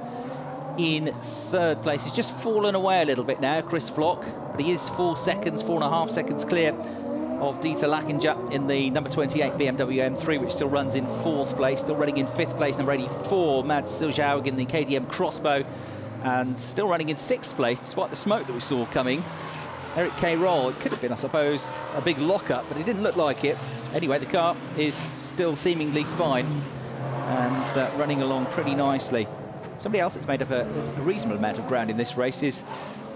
in 3rd place. He's just fallen away a little bit now, Chris Flock, but he is 4.5 seconds clear of Dieter Lackinger in the number 28 BMW M3, which still runs in 4th place. Still running in 5th place, number 84, Mads Siljaug in the KTM Crossbow, and still running in 6th place, despite the smoke that we saw coming. Eric K. Roll, it could have been, I suppose, a big lock-up, but it didn't look like it. Anyway, the car is still seemingly fine and running along pretty nicely. Somebody else that's made up a reasonable amount of ground in this race is,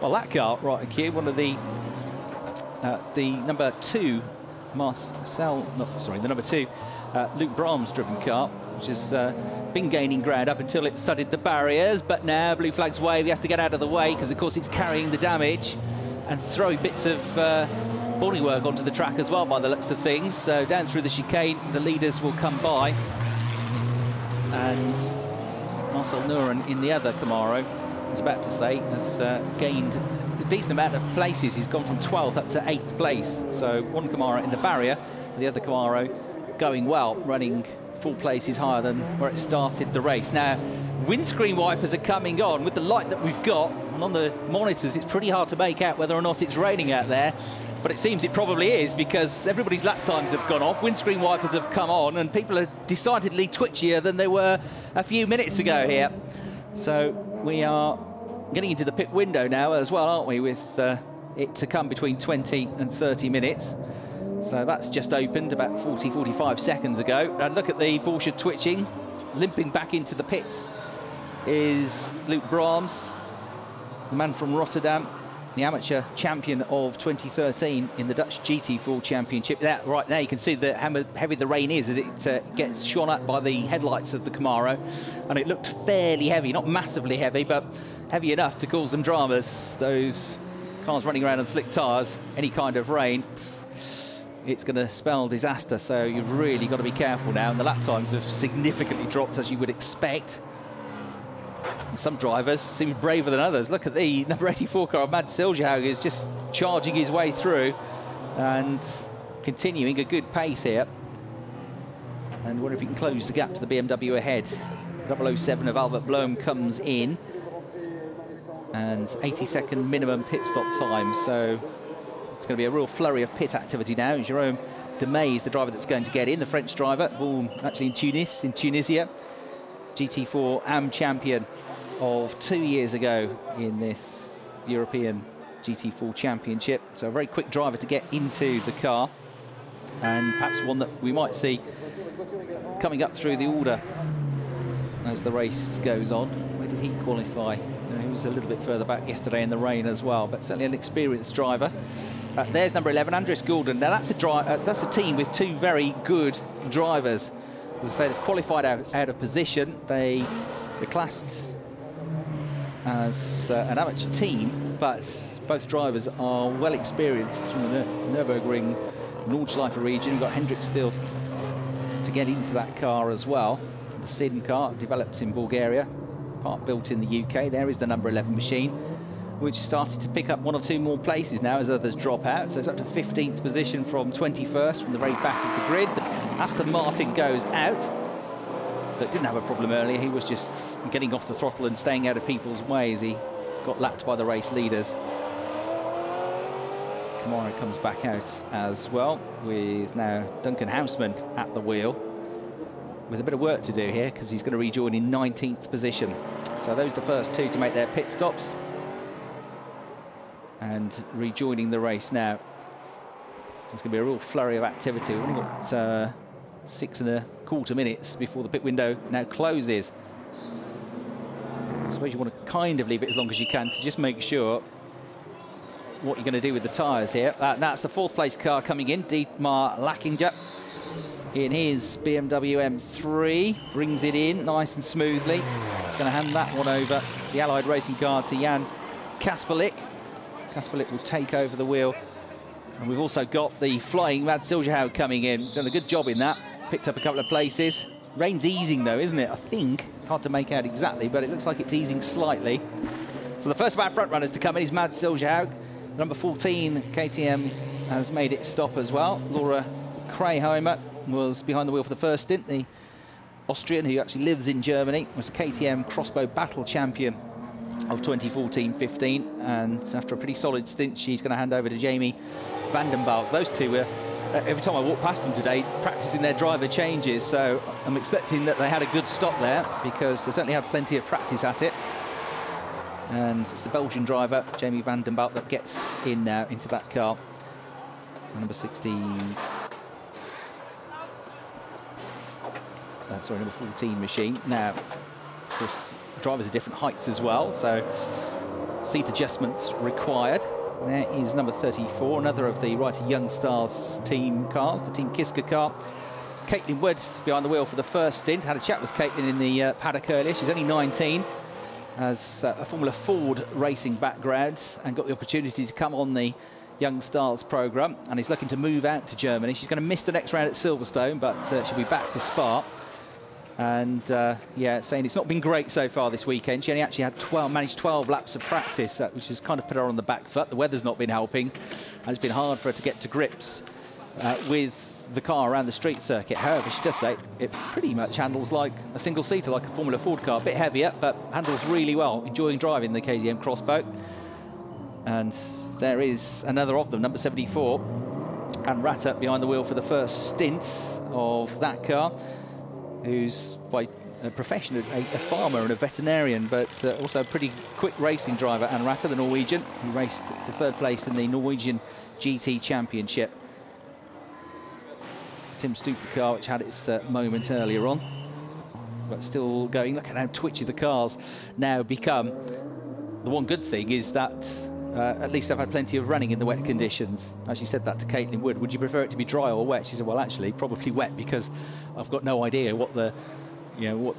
well, that car right in queue, one of the number 2 the number 2 Luke Brahms driven car, which has been gaining ground up until it thudded the barriers, but now blue flag's wave, he has to get out of the way because of course it's carrying the damage and throwing bits of bodywork onto the track as well by the looks of things. So down through the chicane, the leaders will come by, and Marcel Nuren in the other Camaro, I was about to say, has gained a decent amount of places. He's gone from 12th up to 8th place. So one Camaro in the barrier, the other Camaro going well, running 4 places higher than where it started the race. Now, windscreen wipers are coming on with the light that we've got, and on the monitors it's pretty hard to make out whether or not it's raining out there, but it seems it probably is because everybody's lap times have gone off, windscreen wipers have come on, and people are decidedly twitchier than they were a few minutes ago here. So we are getting into the pit window now as well, aren't we, with it to come between 20 and 30 minutes. So that's just opened about 40-45 seconds ago. And look at the Porsche twitching. Limping back into the pits is Luke Brahms, the man from Rotterdam, the amateur champion of 2013 in the Dutch GT4 Championship. That right now you can see how heavy the rain is as it gets shone up by the headlights of the Camaro, and it looked fairly heavy, not massively heavy, but heavy enough to cause some dramas. Those cars running around on slick tyres, any kind of rain, it's going to spell disaster. So you've really got to be careful now, and the lap times have significantly dropped, as you would expect. And some drivers seem braver than others. Look at the number 84 car, Mads Siljehaug, is just charging his way through and continuing a good pace here. And wonder if he can close the gap to the BMW ahead. 007 of Albert Bloem comes in, and 80-second minimum pit stop time. So it's going to be a real flurry of pit activity now. Jérôme Demey is the driver that's going to get in, the French driver, born actually in Tunisia. GT4 AM champion of 2 years ago in this European GT4 Championship. So a very quick driver to get into the car, and perhaps one that we might see coming up through the order as the race goes on. Where did he qualify? He was a little bit further back yesterday in the rain as well, but certainly an experienced driver. There's number 11, Andres Goulden. Now that's a team with 2 very good drivers. As I say, they've qualified out of position. They're classed as an amateur team, but both drivers are well experienced from the Nürburgring, Nordschleife region. We've got Hendrik still to get into that car as well. The Sin car, developed in Bulgaria, part built in the UK. There is the number 11 machine, which started to pick up 1 or 2 more places now as others drop out. So it's up to 15th position from 21st from the very back of the grid. Aston Martin goes out. So it didn't have a problem earlier. He was just getting off the throttle and staying out of people's way as he got lapped by the race leaders. Camaro comes back out as well, with now Duncan Houseman at the wheel, with a bit of work to do here because he's going to rejoin in 19th position. So those are the first 2 to make their pit stops and rejoining the race now. It's going to be a real flurry of activity. We've only got 6.25 minutes before the pit window now closes. I suppose you want to kind of leave it as long as you can to just make sure what you're going to do with the tyres here. That's the 4th place car coming in, Dietmar Lackinger in his BMW M3, brings it in nice and smoothly. He's going to hand that one over, the Allied racing car, to Jan Kasperlik. Kasperlik will take over the wheel. And we've also got the flying Mads Siljehaug coming in. He's done a good job in that. Picked up a couple of places. Rain's easing though, isn't it? I think. It's hard to make out exactly, but it looks like it's easing slightly. So the first of our front runners to come in is Mads Siljehaug. Number 14, KTM, has made it stop as well. Laura Krayheimer was behind the wheel for the first stint. The Austrian, who actually lives in Germany, was the KTM Crossbow Battle champion of 2014-15, and after a pretty solid stint, she's going to hand over to Jamie Vandenbalk. Those 2 were, every time I walk past them today, practicing their driver changes, so I'm expecting that they had a good stop there because they certainly had plenty of practice at it. And it's the Belgian driver, Jamie Vandenbalk, that gets in now into that car. Number 16. sorry, number 14 machine. Now, of course, drivers are different heights as well, so seat adjustments required. There is number 34, another of the Wrighty Young Stars team cars, the Team Kiska car. Caitlin Wood's behind the wheel for the first stint. Had a chat with Caitlin in the paddock earlier. She's only 19, has a Formula Ford racing background, and got the opportunity to come on the Young Stars programme, and is looking to move out to Germany. She's going to miss the next round at Silverstone, but she'll be back for Spa. And yeah, saying it's not been great so far this weekend. She only actually had managed 12 laps of practice, which has kind of put her on the back foot. The weather's not been helping, and it's been hard for her to get to grips with the car around the street circuit. However, she does say it pretty much handles like a single-seater, like a Formula Ford car. A bit heavier, but handles really well. Enjoying driving the KTM Crossbow. And there is another of them, number 74, and Ratta behind the wheel for the first stint of that car, who's by profession a farmer and a veterinarian, but also a pretty quick racing driver. And Ratta, the Norwegian, who raced to third place in the Norwegian GT Championship. Tim Stupert car, which had its moment earlier on, but still going. Look at how twitchy the cars now become. The one good thing is that at least I've had plenty of running in the wet conditions. I actually said that to Caitlin Wood. Would you prefer it to be dry or wet? She said, well, actually, probably wet, because I've got no idea what the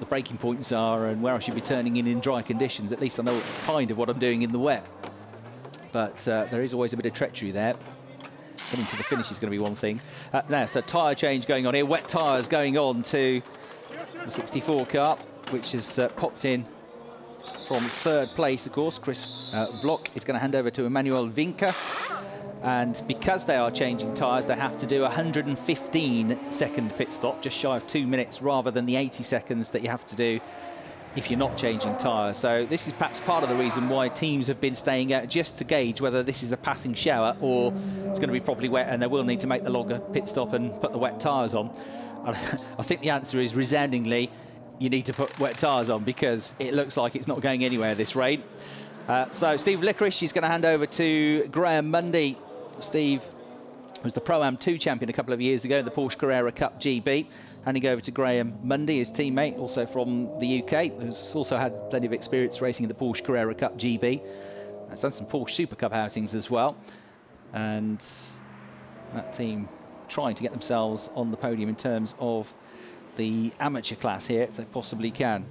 braking points are and where I should be turning in dry conditions. At least I know kind of what I'm doing in the wet. But there is always a bit of treachery there. Getting to the finish is going to be one thing. Now, so tyre change going on here. Wet tyres going on to the 64 car, which has popped in from third place, of course. Chris Vlok is going to hand over to Emmanuel Vinca. And because they are changing tyres, they have to do a 115-second pit stop, just shy of 2 minutes, rather than the 80 seconds that you have to do if you're not changing tyres. So this is perhaps part of the reason why teams have been staying out, just to gauge whether this is a passing shower or it's going to be properly wet, and they will need to make the longer pit stop and put the wet tyres on. I think the answer is resoundingly, you need to put wet tyres on, because it looks like it's not going anywhere this rain. So Steve Licorice is going to hand over to Graham Mundy. Steve was the Pro-Am 2 champion a couple of years ago in the Porsche Carrera Cup GB. Handing over to Graham Mundy, his teammate, also from the UK, who's also had plenty of experience racing in the Porsche Carrera Cup GB. Has done some Porsche Super Cup outings as well. And that team trying to get themselves on the podium in terms of the amateur class here, if they possibly can.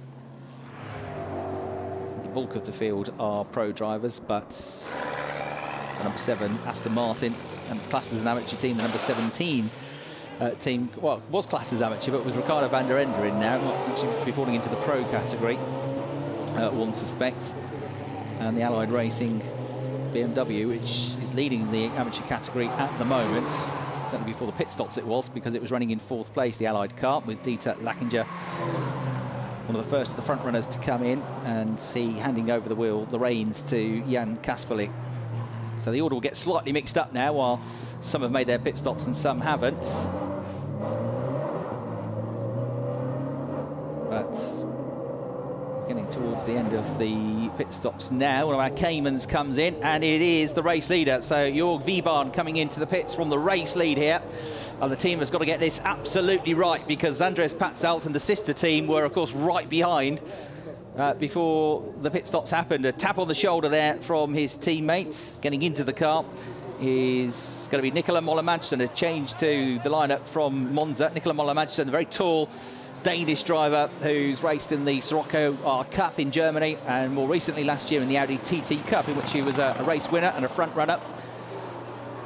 The bulk of the field are pro drivers, but the number 7, Aston Martin, and classed as an amateur team. The number 17 team, well, was classed as amateur, but with Ricardo van der Ende in now, which will be falling into the pro category, one suspects. And the Allied Racing BMW, which is leading the amateur category at the moment. Certainly before the pit stops it was, because it was running in 4th place, the Allied car, with Dieter Lackinger, one of the first of the front runners to come in, and see handing over the reins to Jan Kasperlik. So the order will get slightly mixed up now, while some have made their pit stops and some haven't. But getting towards the end of the pit stops now, one of our Caymans comes in, and it is the race leader. So Jorg Wiebahn coming into the pits from the race lead here. And the team has got to get this absolutely right, because Andres Patzelt and the sister team were, of course, right behind before the pit stops happened. A tap on the shoulder there from his teammates. Getting into the car is going to be Nicola Moller-Madsen, a change to the lineup from Monza. Nicola Moller-Madsen, a very tall Danish driver who's raced in the Sirocco R Cup in Germany, and more recently last year in the Audi TT Cup, in which he was a race winner and a front runner.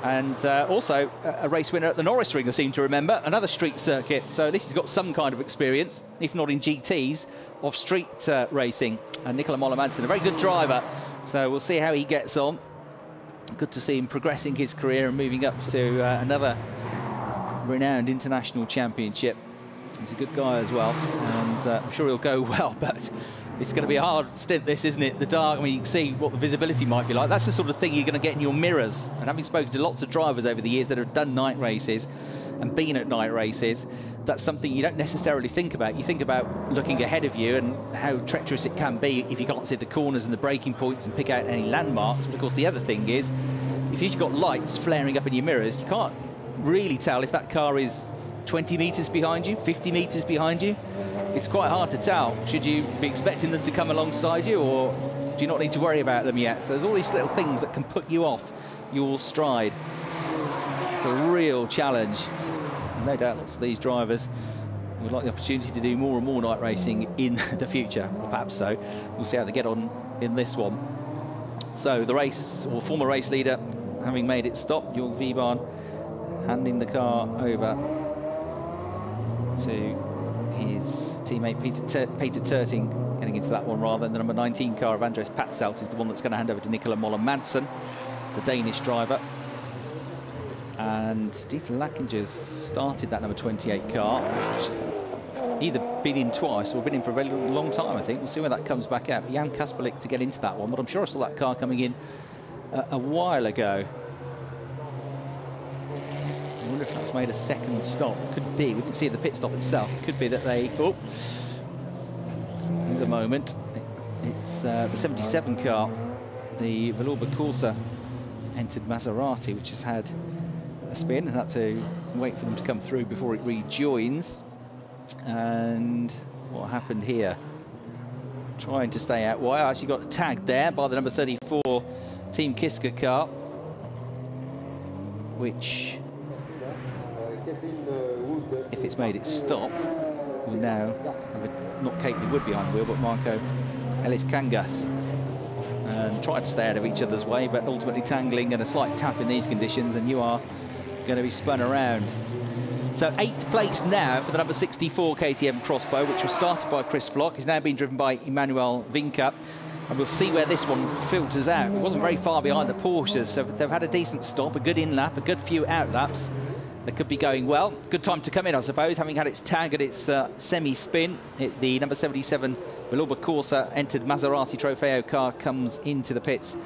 And also a race winner at the Norris Ring, I seem to remember, another street circuit. So at least he's got some kind of experience, if not in GTs, of street racing. And Nicola Moller-Madsen, a very good driver, so we'll see how he gets on. Good to see him progressing his career and moving up to another renowned international championship. He's a good guy as well, and I'm sure he'll go well, but it's going to be a hard stint, this, isn't it? The dark, I mean, you can see what the visibility might be like. That's the sort of thing you're going to get in your mirrors. And having spoken to lots of drivers over the years that have done night races and been at night races, that's something you don't necessarily think about. You think about looking ahead of you and how treacherous it can be if you can't see the corners and the braking points and pick out any landmarks. But of course, the other thing is, if you've got lights flaring up in your mirrors, you can't really tell if that car is 20 metres behind you, 50 metres behind you? It's quite hard to tell. Should you be expecting them to come alongside you, or do you not need to worry about them yet? So there's all these little things that can put you off your stride. It's a real challenge. No doubt lots of these drivers would like the opportunity to do more and more night racing in the future, or perhaps so. We'll see how they get on in this one. So the race, or former race leader, having made it stop, Jörg Wiebahn handing the car over to his teammate Peter Terting, getting into that one rather than the number 19 car of Andres Patzelt is the one that's going to hand over to Nicola Moller-Madsen, the Danish driver. And Dieter Lackinger's started that number 28 car, which has either been in twice or been in for a very long time, I think. We'll see where that comes back out. Jan Kasperlik to get into that one, but I'm sure I saw that car coming in a while ago. I wonder if that's made a second stop. Could be. We didn't see the pit stop itself. It could be that they... Oh, there's a moment. It's the 77 car, the Valour Corsa, entered Maserati, which has had a spin and had to wait for them to come through before it rejoins. And what happened here? Trying to stay out wide. Actually got tagged there by the number 34 Team Kiska car, which, if it's made it stop, will now have a, not Caitlin Wood behind the wheel, but Marco Ellis Cangas. And tried to stay out of each other's way, but ultimately tangling and a slight tap in these conditions, and you are going to be spun around. So 8th place now for the number 64 KTM Crossbow, which was started by Chris Flock. Is now being driven by Emmanuel Vinca. And we'll see where this one filters out. It wasn't very far behind the Porsches, so they've had a decent stop, a good in-lap, a good few out-laps. They could be going well. Good time to come in, I suppose, having had its tag at its semi-spin. The number 77 Valour Corsa entered Maserati Trofeo car comes into the pits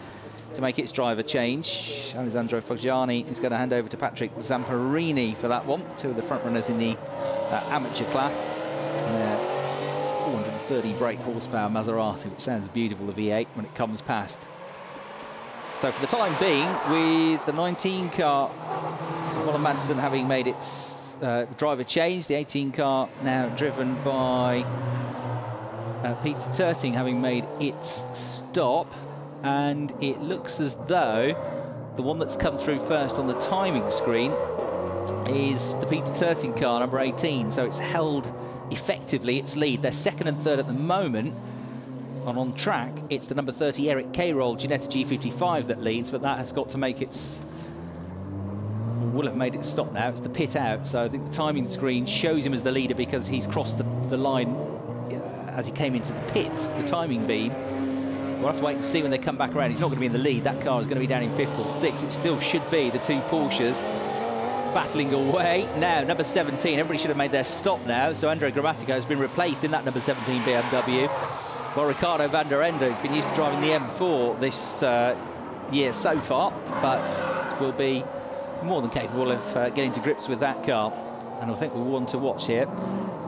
to make its driver change. Alessandro Foggiani is going to hand over to Patrick Zamparini for that one. Two of the front runners in the amateur class. 430 brake horsepower Maserati, which sounds beautiful, the V8, when it comes past. So for the time being, with the 19 car, Moller-Madsen having made its driver change, the 18 car now driven by Peter Terting having made its stop. And it looks as though the one that's come through first on the timing screen is the Peter Terting car, number 18. So it's held effectively its lead. They're second and third at the moment. And on track, it's the number 30 Eric K-Roll Ginetta G55 that leads, but that has got to make its... will have made it stop now. It's the pit out. So I think the timing screen shows him as the leader because he's crossed the line as he came into the pits, the timing beam. We'll have to wait and see when they come back around. He's not going to be in the lead. That car is going to be down in 5th or 6th. It still should be the two Porsches battling away. Now, number 17. Everybody should have made their stop now. So Andre Grammatico has been replaced in that number 17 BMW. Well, Ricardo van der Ende has been used to driving the M4 this year so far, but will be more than capable of getting to grips with that car. And I think we'll want to watch here.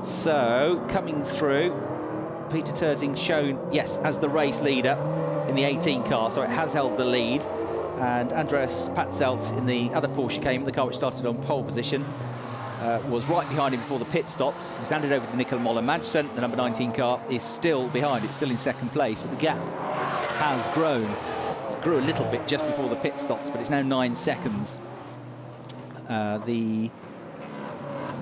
So, coming through, Peter Terting shown, yes, as the race leader in the 18 car, so it has held the lead. And Andreas Patzelt in the other Porsche came, the car which started on pole position, was right behind him before the pit stops. He's handed over to Nicola Moller-Madsen. The number 19 car is still behind. It's still in 2nd place, but the gap has grown. It grew a little bit just before the pit stops, but it's now 9 seconds. The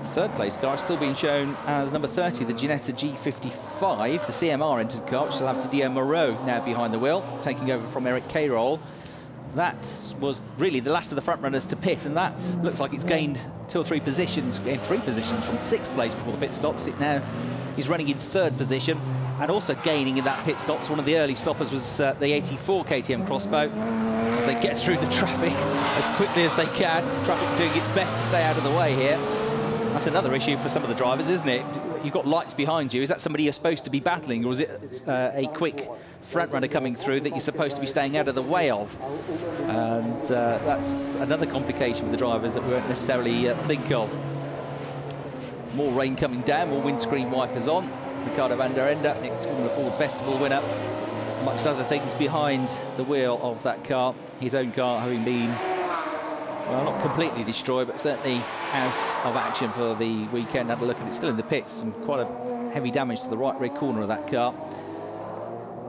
3rd place car is still being shown as number 30, the Ginetta G55, the CMR entered car, which will have Didier Moreau now behind the wheel, taking over from Eric K-Roll. That was really the last of the front runners to pit, and that looks like it's gained 2 or 3 positions, gained 3 positions from 6th place before the pit stops. It now is running in 3rd position, and also gaining in that pit stops. One of the early stoppers was the 84 KTM Crossbow, as they get through the traffic as quickly as they can. Traffic doing its best to stay out of the way here. That's another issue for some of the drivers, isn't it? You've got lights behind you. Is that somebody you're supposed to be battling, or is it a quick front runner coming through that you're supposed to be staying out of the way of? And that's another complication for the drivers that we won't necessarily think of. More rain coming down, more windscreen wipers on. Ricardo van der Ende, ex-Formula Ford Festival winner, amongst other things, behind the wheel of that car. His own car having been well, not completely destroyed, but certainly out of action for the weekend. Had a look at it, still in the pits, and quite a heavy damage to the right rear corner of that car.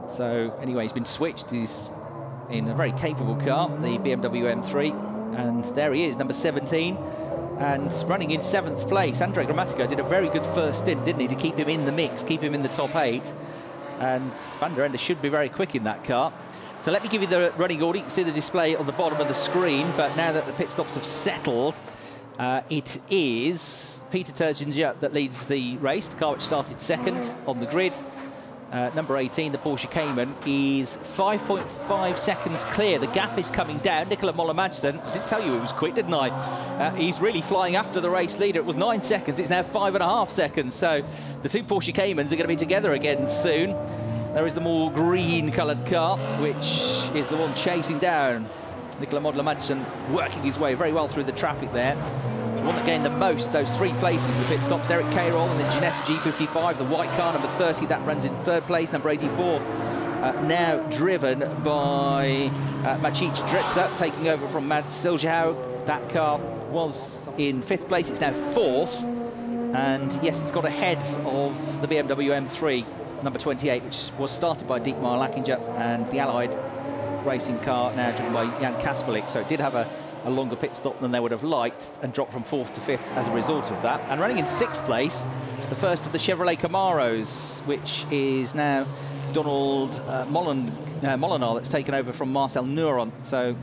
So anyway, he's been switched. He's in a very capable car, the BMW M3, and there he is, number 17, and running in 7th place. Andre Grammatico did a very good first stint, didn't he, to keep him in the mix, keep him in the top 8, and Van der Ende should be very quick in that car. So let me give you the running order. You can see the display on the bottom of the screen, but now that the pit stops have settled, it is Peter Terzinger that leads the race, the car which started second on the grid. Number 18, the Porsche Cayman, is 5.5 seconds clear. The gap is coming down. Nicola Moller-Madsen, I did tell you he was quick, didn't I? He's really flying after the race leader. It was 9 seconds. It's now 5.5 seconds. So the two Porsche Caymans are going to be together again soon. There is the more green-coloured car, which is the one chasing down Nicola Moller-Madsen, working his way very well through the traffic there. The one that gained the most, those 3 places in the pit stops, Eric Cairol and the Ginetta G55, the white car, number 30, that runs in 3rd place. Number 84, now driven by Maciej Drzeca, taking over from Mads Siljehaug. That car was in 5th place, it's now 4th. And yes, it's got ahead of the BMW M3, number 28, which was started by Dietmar Lackinger, and the Allied racing car now driven by Jan Kasperlik. So it did have a longer pit stop than they would have liked, and dropped from 4th to 5th as a result of that. And running in 6th place, the first of the Chevrolet Camaros, which is now Donald Molinar, that's taken over from Marcel Neuron. So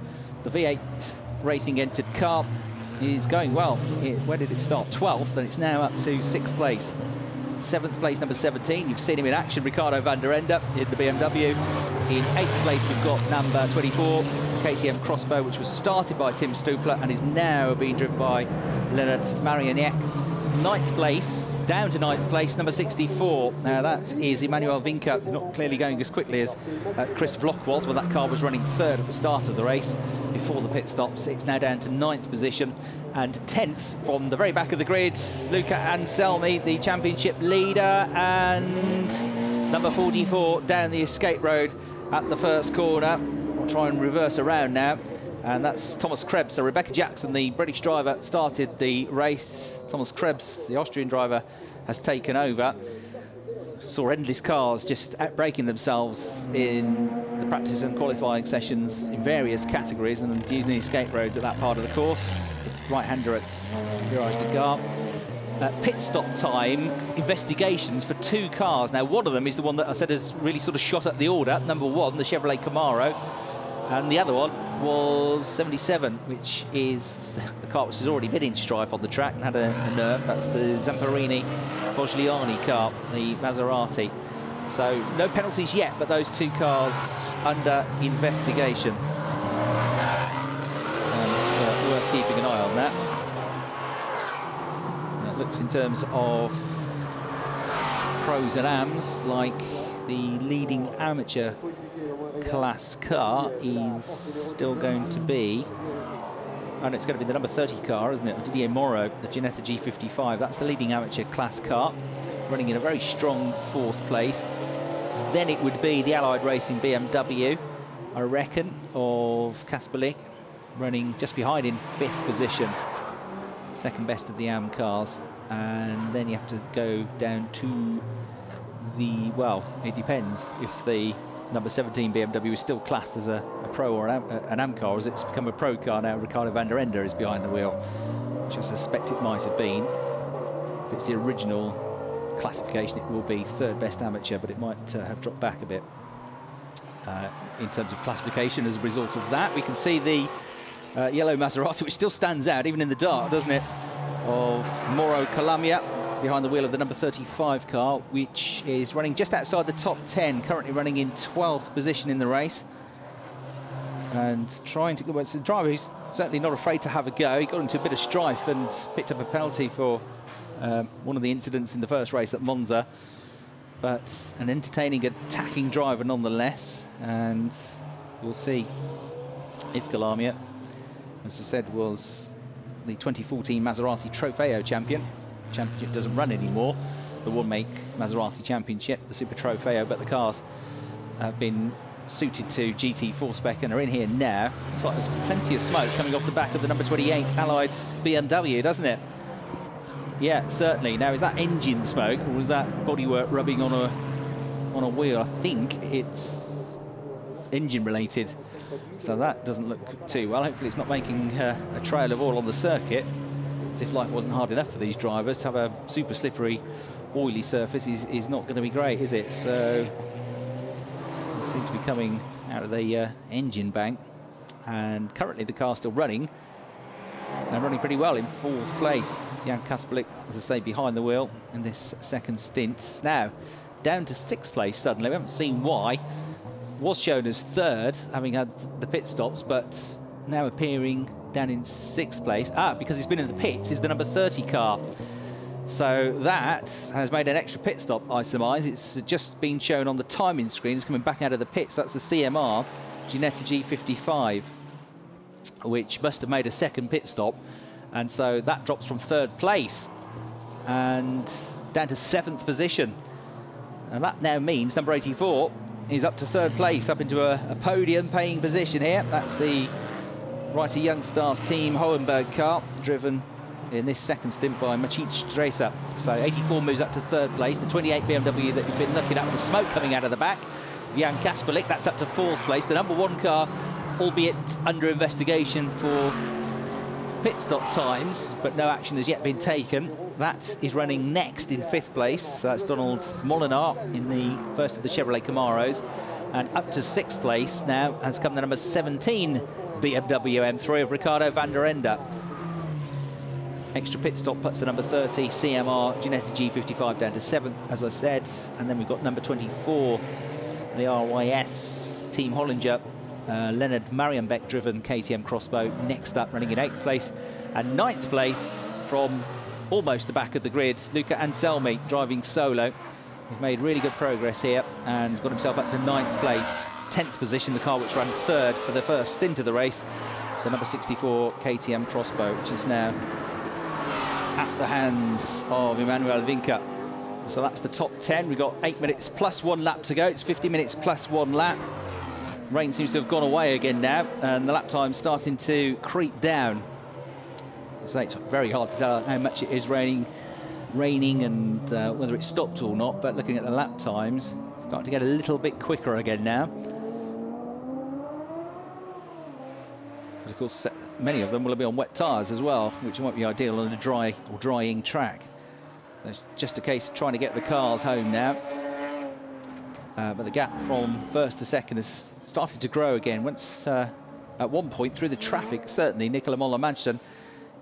the V8 racing entered car is going well. Where did it start? 12th, and it's now up to 6th place. 7th place, number 17. You've seen him in action, Ricardo van der Ende in the BMW. In 8th place, we've got number 24, KTM Crossbow, which was started by Tim Stupler and is now being driven by Leonard Marianiec. 9th place, down to 9th place, number 64. Now that is Emmanuel Vinca, not clearly going as quickly as Chris Vlock was, but that car was running 3rd at the start of the race before the pit stops. It's now down to 9th position. And 10th from the very back of the grid, Luca Anselmi, the championship leader, and number 44 down the escape road at the first corner. We'll try and reverse around now, and that's Thomas Krebs. So Rebecca Jackson, the British driver, started the race. Thomas Krebs, the Austrian driver, has taken over. Saw endless cars just outbraking themselves in the practice and qualifying sessions in various categories, and using the escape roads at that part of the course. The right-hander at Viragegar. Pit stop time investigations for 2 cars. Now, one of them is the one that I said has really sort of shot up the order. Number 1, the Chevrolet Camaro, and the other one was 77, which is the car which has already been in strife on the track and had a nerve. That's the Zamparini Fogliani car, the Maserati. So no penalties yet, but those 2 cars under investigation. And it's worth keeping an eye on that. It looks, in terms of pros and AMs, like the leading amateur class car is still going to be, and it's going to be the number 30 car, isn't it? Didier Moreau, the Ginetta G55. That's the leading amateur class car, running in a very strong 4th place. Then it would be the Allied Racing BMW, I reckon, of Kasperlik, running just behind in 5th position. 2nd best of the AM cars. And then you have to go down to the, well, it depends if the number 17 BMW is still classed as a pro or an AM car, or has it's become a pro car now. Ricardo van der Ende is behind the wheel, which I suspect it might have been. If it's the original classification, it will be 3rd best amateur, but it might have dropped back a bit in terms of classification as a result of that. We can see the yellow Maserati, which still stands out even in the dark, doesn't it, of Mauro Calamia behind the wheel of the number 35 car, which is running just outside the top 10, currently running in 12th position in the race. And trying to go, well, it's a driver who's certainly not afraid to have a go. He got into a bit of strife and picked up a penalty for one of the incidents in the first race at Monza. But an entertaining, attacking driver nonetheless. And we'll see if Calamia, as I said, was the 2014 Maserati Trofeo champion. Championship doesn't run anymore, the one-make Maserati Championship, the Super Trofeo, but the cars have been suited to GT4 spec and are in here now. Looks like there's plenty of smoke coming off the back of the number 28 Allied BMW, doesn't it? Yeah, certainly. Now, is that engine smoke or was that bodywork rubbing on a wheel? I think it's engine related, so that doesn't look too well. Hopefully it's not making a trail of oil on the circuit, as if life wasn't hard enough for these drivers. To have a super slippery, oily surface is not going to be great, is it? So it seems to be coming out of the engine bank, and currently the car's still running, and running pretty well in 4th place. Jan Kasperlik, as I say, behind the wheel in this second stint. Now down to 6th place suddenly. We haven't seen why. Was shown as 3rd, having had the pit stops, but now appearing down in 6th place. Because he's been in the pits, is the number 30 car. So that has made an extra pit stop, I surmise. It's just been shown on the timing screen. It's coming back out of the pits. That's the CMR Ginetta G55, which must have made a second pit stop. And so that drops from 3rd place and down to 7th position. And that now means number 84 is up to 3rd place, up into a podium paying position here. That's the Writer Young Stars Team Hohenberg car, driven in this second stint by Maciej Streser. So 84 moves up to 3rd place. The 28 BMW that you've been looking at with the smoke coming out of the back, Jan Kasperlik, that's up to 4th place. The number 1 car, albeit under investigation for pit stop times, but no action has yet been taken. That is running next in 5th place. That's Donald Molinar in the first of the Chevrolet Camaros. And up to 6th place now has come the number 17 BMW M3 of Ricardo van der Ende. Extra pit stop puts the number 30 CMR Ginetta G55 down to 7th, as I said. And then we've got number 24, the RYS Team Hollinger, Leonard Marienbeck driven KTM Crossbow next up, running in 8th place. And 9th place from almost the back of the grid, Luca Anselmi driving solo. He's made really good progress here and has got himself up to 9th place. 10th position, the car which ran 3rd for the first stint of the race, the number 64 KTM Crossbow, which is now at the hands of Emmanuel Vinca. So that's the top 10. We've got 8 minutes plus 1 lap to go. It's 50 minutes plus 1 lap. Rain seems to have gone away again now, and the lap time's starting to creep down. So it's very hard to tell how much it is raining and whether it's stopped or not, but looking at the lap times, it's starting to get a little bit quicker again now. But of course, many of them will be on wet tyres as well, which might be ideal on a dry or drying track. So it's just a case of trying to get the cars home now. But the gap from 1st to 2nd has started to grow again. Once, at one point, through the traffic, certainly, Nicola Moller-Manson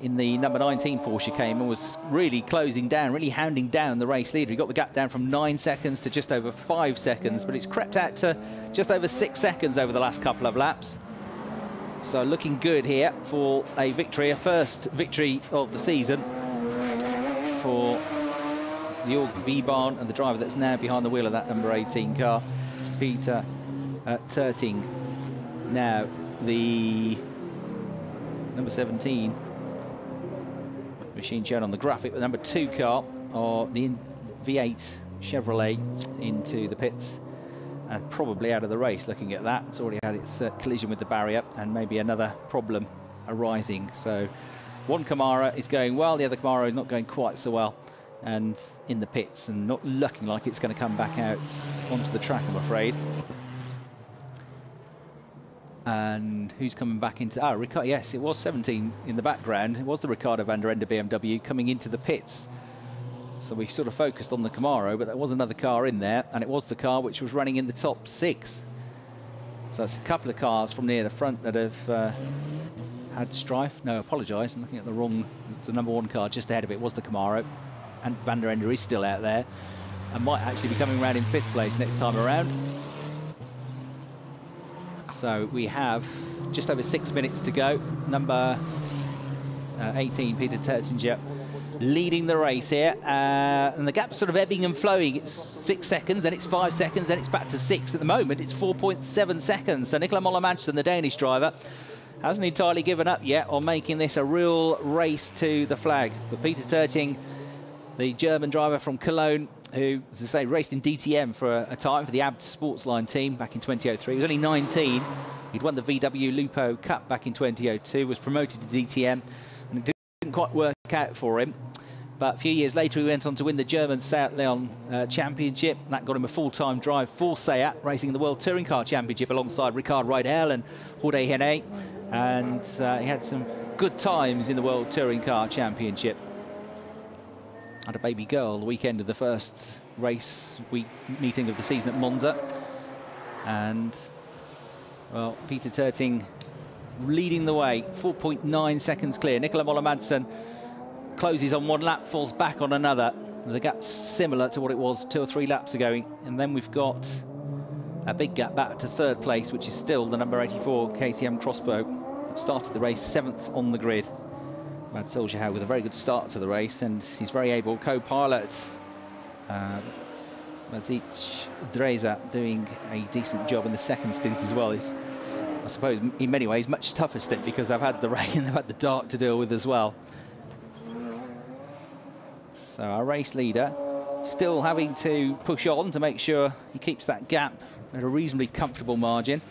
in the number 19 Porsche came and was really closing down, really hounding down the race leader. He got the gap down from 9 seconds to just over 5 seconds, but it's crept out to just over 6 seconds over the last couple of laps. So looking good here for a victory, a first victory of the season for Jörg Wiebahn and the driver that's now behind the wheel of that number 18 car, Peter Terting. Now the number 17 machine shown on the graphic, the number 2 car, or the V8 Chevrolet, into the pits and probably out of the race. Looking at that, it's already had its collision with the barrier and maybe another problem arising. So one Camaro is going well, the other Camaro is not going quite so well, and in the pits and not looking like it's going to come back out onto the track, I'm afraid. And who's coming back into... Ricardo, yes, it was 17 in the background. It was the Ricardo van der Ende BMW coming into the pits. So we sort of focused on the Camaro, but there was another car in there, and it was the car which was running in the top 6. So it's a couple of cars from near the front that have had strife. No, apologise, I'm looking at the wrong... The number 1 car just ahead of it was the Camaro, and van der Ende is still out there and might actually be coming around in 5th place next time around. So we have just over 6 minutes to go. Number 18, Peter Tertinger, leading the race here. And the gap's sort of ebbing and flowing. It's 6 seconds, then it's 5 seconds, then it's back to 6. At the moment, it's 4.7 seconds. So Nicola Moller-Manson, the Danish driver, hasn't entirely given up yet on making this a real race to the flag. But Peter Terting, the German driver from Cologne, who, as I say, raced in DTM for a time for the ABD Sportsline team back in 2003. He was only 19. He'd won the VW Lupo Cup back in 2002, was promoted to DTM, and it didn't quite work out for him. But a few years later, he went on to win the German Seat Leon Championship. That got him a full-time drive for Seat, racing in the World Touring Car Championship alongside Ricard Riedel and Jorge Hene. And he had some good times in the World Touring Car Championship. Had a baby girl the weekend of the first race week meeting of the season at Monza. And, well, Peter Terting leading the way, 4.9 seconds clear. Nicola Moller-Madsen closes on one lap, falls back on another. The gap's similar to what it was 2 or 3 laps ago. And then we've got a big gap back to third place, which is still the number 84 KTM Crossbow. It started the race 7th on the grid. Mad Solskjaer with a very good start to the race, and he's very able co-pilot. Maciej Dreza doing a decent job in the second stint as well. He's, I suppose, in many ways, much tougher stint because they've had the rain and they've had the dark to deal with as well. So our race leader still having to push on to make sure he keeps that gap at a reasonably comfortable margin.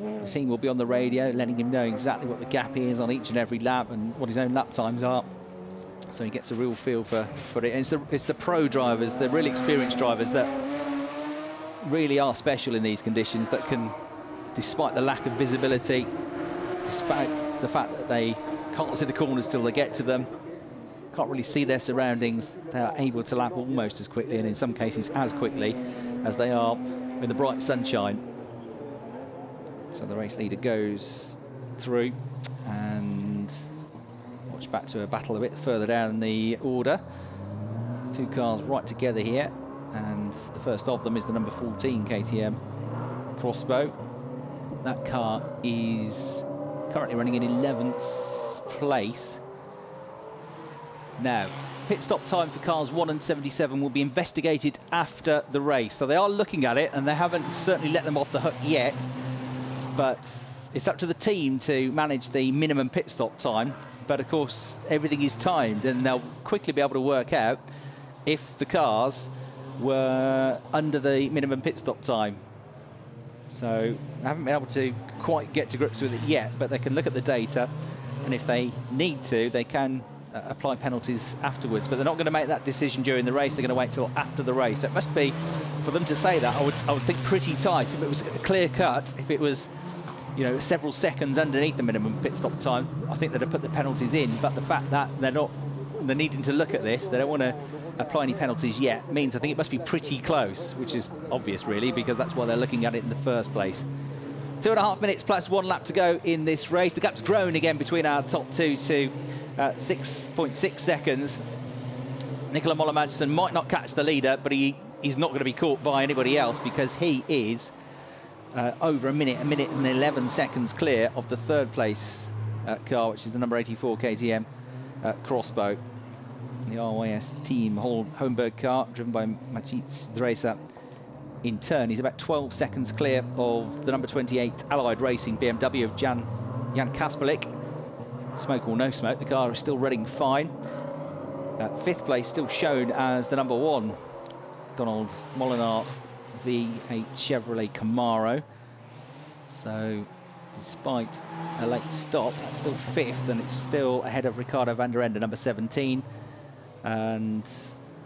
The team will be on the radio letting him know exactly what the gap is on each and every lap and what his own lap times are, so he gets a real feel for it. And it's the pro drivers, the really experienced drivers that really are special in these conditions, that can, despite the lack of visibility, despite the fact that they can't see the corners till they get to them, can't really see their surroundings, they are able to lap almost as quickly, and in some cases as quickly, as they are in the bright sunshine. So the race leader goes through, and watch back to a battle a bit further down the order. 2 cars right together here, and the first of them is the number 14 KTM Crossbow. That car is currently running in 11th place. Now, pit stop time for cars 1 and 77 will be investigated after the race. So they are looking at it, and they haven't certainly let them off the hook yet. But it's up to the team to manage the minimum pit stop time. But of course, everything is timed, and they'll quickly be able to work out if the cars were under the minimum pit stop time. So they haven't been able to quite get to grips with it yet, but they can look at the data, and if they need to, they can apply penalties afterwards. But they're not going to make that decision during the race. They're going to wait till after the race. So it must be, for them to say that, I would think pretty tight. If it was a clear cut, if it was, you know, several seconds underneath the minimum pit stop time, I think they'd have put the penalties in. But the fact that they're needing to look at this, they don't want to apply any penalties yet, means I think it must be pretty close, which is obvious really, because that's why they're looking at it in the first place. 2.5 minutes plus 1 lap to go in this race. The gap's grown again between our top two to 6.6 seconds. Nicola Moller-Madsen might not catch the leader, but he's not going to be caught by anybody else, because he is over a minute and 11 seconds clear of the third place car, which is the number 84 KTM Crossbow. The RYS team Holmberg car, driven by Maciej Dreza. In turn, he's about 12 seconds clear of the number 28 Allied Racing BMW of Jan Kasperlik. Smoke or no smoke, the car is still running fine. 5th place still shown as the number 1 Donald Molinar V8 Chevrolet Camaro. So despite a late stop, it's still 5th, and it's still ahead of Ricardo van der Ende, number 17. And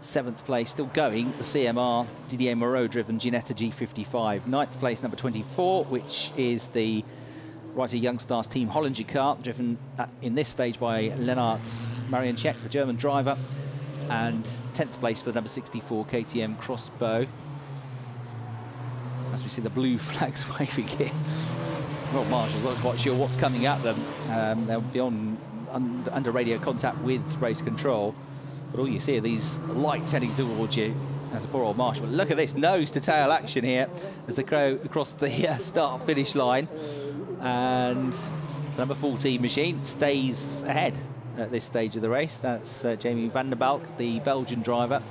7th place still going, the CMR Didier Moreau-driven Ginetta G55. 9th place, number 24, which is the Reiter Youngstars Team Hollinger car, driven in this stage by Lennart Marianchek, the German driver. And 10th place for the number 64 KTM Crossbow. As we see the blue flags waving here. Well, marshals aren't quite sure what's coming at them. They'll be under radio contact with race control. But all you see are these lights heading towards you as a poor old marshal. But look at this nose-to-tail action here as they go across the start-finish line. And the number 14 machine stays ahead at this stage of the race. That's Jamie van der Balk, the Belgian driver.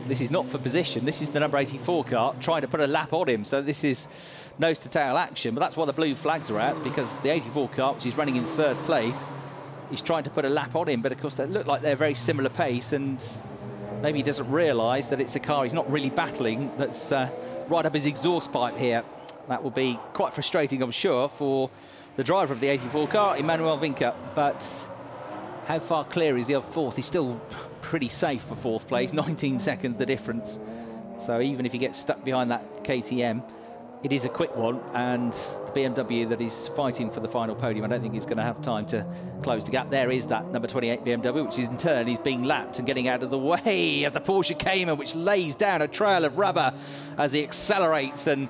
This is not for position. This is the number 84 car trying to put a lap on him. So this is nose-to-tail action. But that's why the blue flags are out, because the 84 car, which is running in 3rd place, he's trying to put a lap on him, but of course they look like they're very similar pace, and maybe he doesn't realise that it's a car he's not really battling that's right up his exhaust pipe here. That will be quite frustrating, I'm sure, for the driver of the 84 car, Emmanuel Vinca. But how far clear is he of fourth? He's still pretty safe for fourth place, 19 seconds the difference. So even if he gets stuck behind that KTM, it is a quick one, and the BMW that is fighting for the final podium, I don't think he's going to have time to close the gap. There is that number 28 BMW, which is in turn is being lapped and getting out of the way of the Porsche Cayman, which lays down a trail of rubber as he accelerates and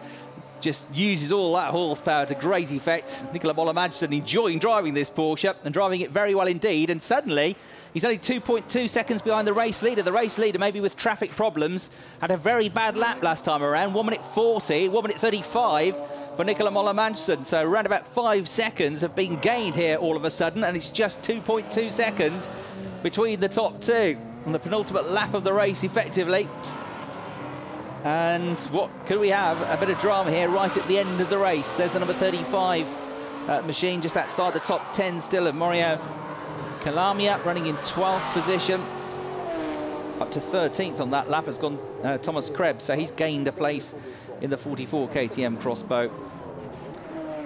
just uses all that horsepower to great effect. Nicola Moller-Madsen enjoying driving this Porsche and driving it very well indeed, and suddenly he's only 2.2 seconds behind the race leader. The race leader, maybe with traffic problems, had a very bad lap last time around. 1 minute 40, 1 minute 35 for Nicola Moller-Madsen. So around about 5 seconds have been gained here all of a sudden, and it's just 2.2 seconds between the top two on the penultimate lap of the race, effectively. And what could we have? A bit of drama here right at the end of the race. There's the number 35 machine just outside the top 10 still of Mario Calamia, running in 12th position. Up to 13th on that lap has gone Thomas Krebs, so he's gained a place in the 44 KTM crossbow.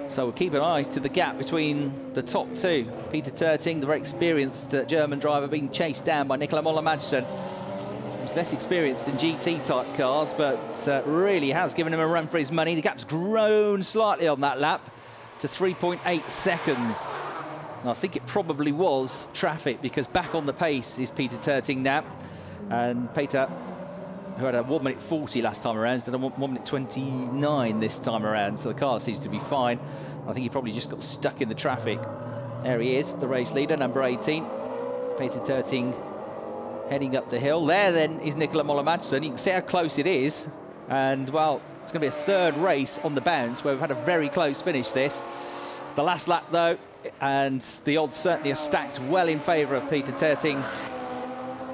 So we'll keep an eye to the gap between the top two. Peter Terting, the very experienced German driver, being chased down by Nicola Moller-Madsen. He's less experienced in GT-type cars, but really has given him a run for his money. The gap's grown slightly on that lap to 3.8 seconds. And I think it probably was traffic, because back on the pace is Peter Terting now. And Peter, who had a 1 minute 40 last time around, has done a 1 minute 29 this time around. So the car seems to be fine. I think he probably just got stuck in the traffic. There he is, the race leader, number 18. Peter Terting heading up the hill. There then is Nicola Moller-Madsen. You can see how close it is. And, well, it's going to be a third race on the bounce where we've had a very close finish this. The last lap, though, and the odds certainly are stacked well in favour of Peter Terting.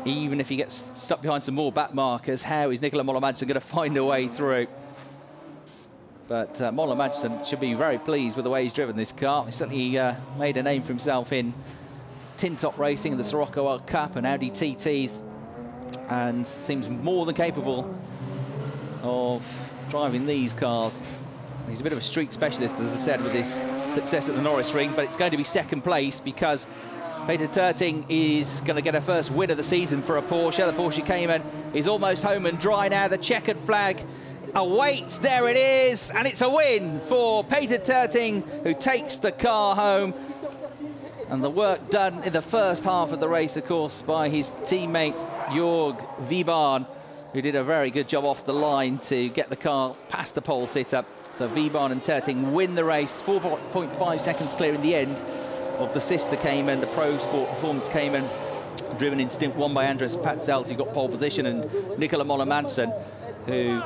Even if he gets stuck behind some more back markers, how is Nicola Moller-Madsen going to find a way through? But Moller-Madsen should be very pleased with the way he's driven this car. He certainly made a name for himself in tin top racing in the Sirocco World Cup and Audi TTs, and seems more than capable of driving these cars. He's a bit of a street specialist, as I said, with his success at the Norris Ring, but it's going to be second place because Peter Terting is going to get a first win of the season for a Porsche. The Porsche Cayman is almost home and dry now. The checkered flag awaits. There it is, and it's a win for Peter Terting, who takes the car home. And the work done in the first half of the race, of course, by his teammate Jörg Wiebahn, who did a very good job off the line to get the car past the pole sit-up. So Wiebahn and Terting win the race, 4.5 seconds clear in the end of the sister Cayman, the Pro Sport Performance Cayman, driven in stint one by Andres Patzelt, who got pole position, and Nicola Moller-Madsen, who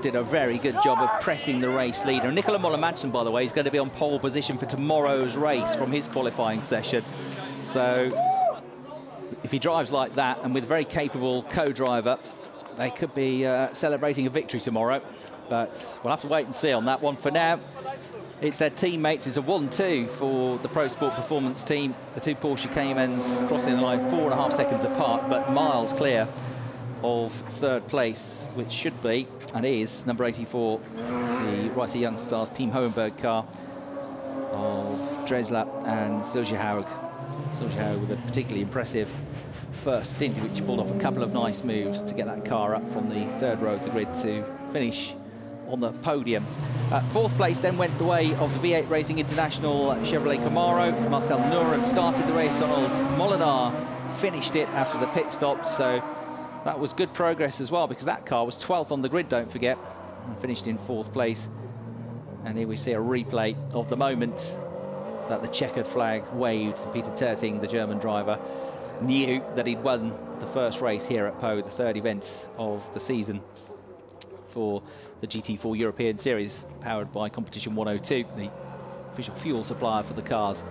did a very good job of pressing the race leader. And Nicola Moller-Madsen, by the way, is going to be on pole position for tomorrow's race from his qualifying session. So if he drives like that, and with a very capable co-driver, they could be celebrating a victory tomorrow. But we'll have to wait and see on that one. For now, it's their teammates. It's a 1-2 for the Pro Sport Performance team. The two Porsche Caymans crossing the line 4.5 seconds apart, but miles clear of third place, which should be, and is, number 84, the Reiter Young Stars Team Hohenberg car of Dresler and Sergio Haug. Sergio Haug with a particularly impressive first stint, in which he pulled off a couple of nice moves to get that car up from the third row of the grid to finish on the podium. Fourth place then went the way of the V8 Racing International Chevrolet Camaro. Marcel Nuren started the race. Donald Molinar finished it after the pit stop. So that was good progress as well, because that car was 12th on the grid, don't forget, and finished in fourth place. And here we see a replay of the moment that the checkered flag waved. Peter Terting, the German driver, knew that he'd won the first race here at Pau, the third event of the season for the GT4 European Series, powered by Competition 102, the official fuel supplier for the cars.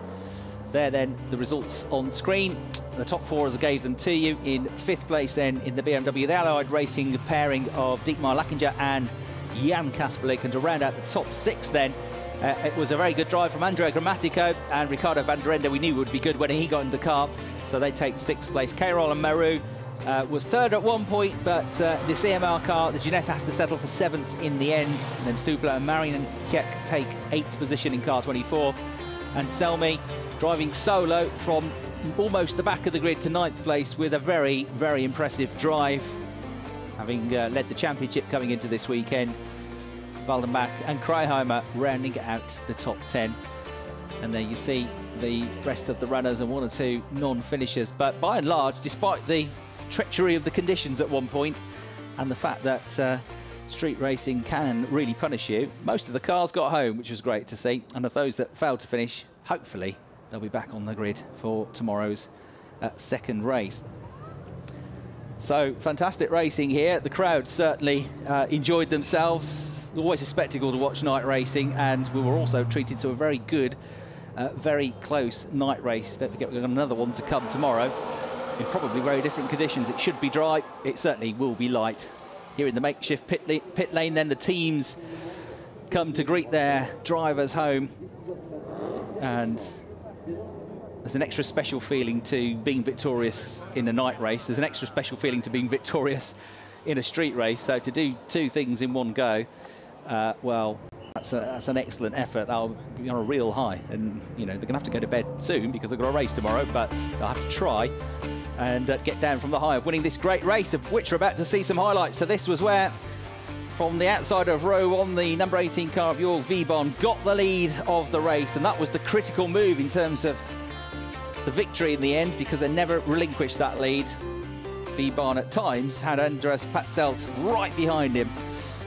There then, the results on screen. The top four, as I gave them to you. In fifth place then in the BMW, the Allied Racing pairing of Dietmar Lackinger and Jan Kasperlik. And to round out the top six then, it was a very good drive from Andrea Grammatico and Ricardo van der Ende. We knew would be good when he got in the car. So they take sixth place. Cairol and Maru Was third at one point, but the CMR car, the Ginetta, has to settle for 7th in the end. And then Stubler and Marienkek take 8th position in car 24. And Selmy driving solo from almost the back of the grid to 9th place with a very, very impressive drive, having led the championship coming into this weekend. Waldenbach and Kreiheimer rounding out the top 10. And there you see the rest of the runners and 1 or 2 non-finishers. But by and large, despite the treachery of the conditions at one point and the fact that street racing can really punish you, most of the cars got home, which was great to see. And of those that failed to finish, hopefully they'll be back on the grid for tomorrow's second race. So fantastic racing here. The crowd certainly enjoyed themselves. Always a spectacle to watch night racing, and we were also treated to a very good, very close night race. Don't forget, we've got another one to come tomorrow in probably very different conditions. It should be dry. It certainly will be light. Here in the makeshift pit lane, then the teams come to greet their drivers home. And there's an extra special feeling to being victorious in a night race. There's an extra special feeling to being victorious in a street race. So to do 2 things in one go, well, that's an excellent effort. They'll be on a real high. And, you know, they're going to have to go to bed soon because they've got a race tomorrow, but they'll have to try and get down from the high of winning this great race, of which we're about to see some highlights. So this was where, from the outside of row 1, the number 18 car of Jörg Wiebahn got the lead of the race, and that was the critical move in terms of the victory in the end, because they never relinquished that lead. Wiebahn at times had Andreas Patzelt right behind him,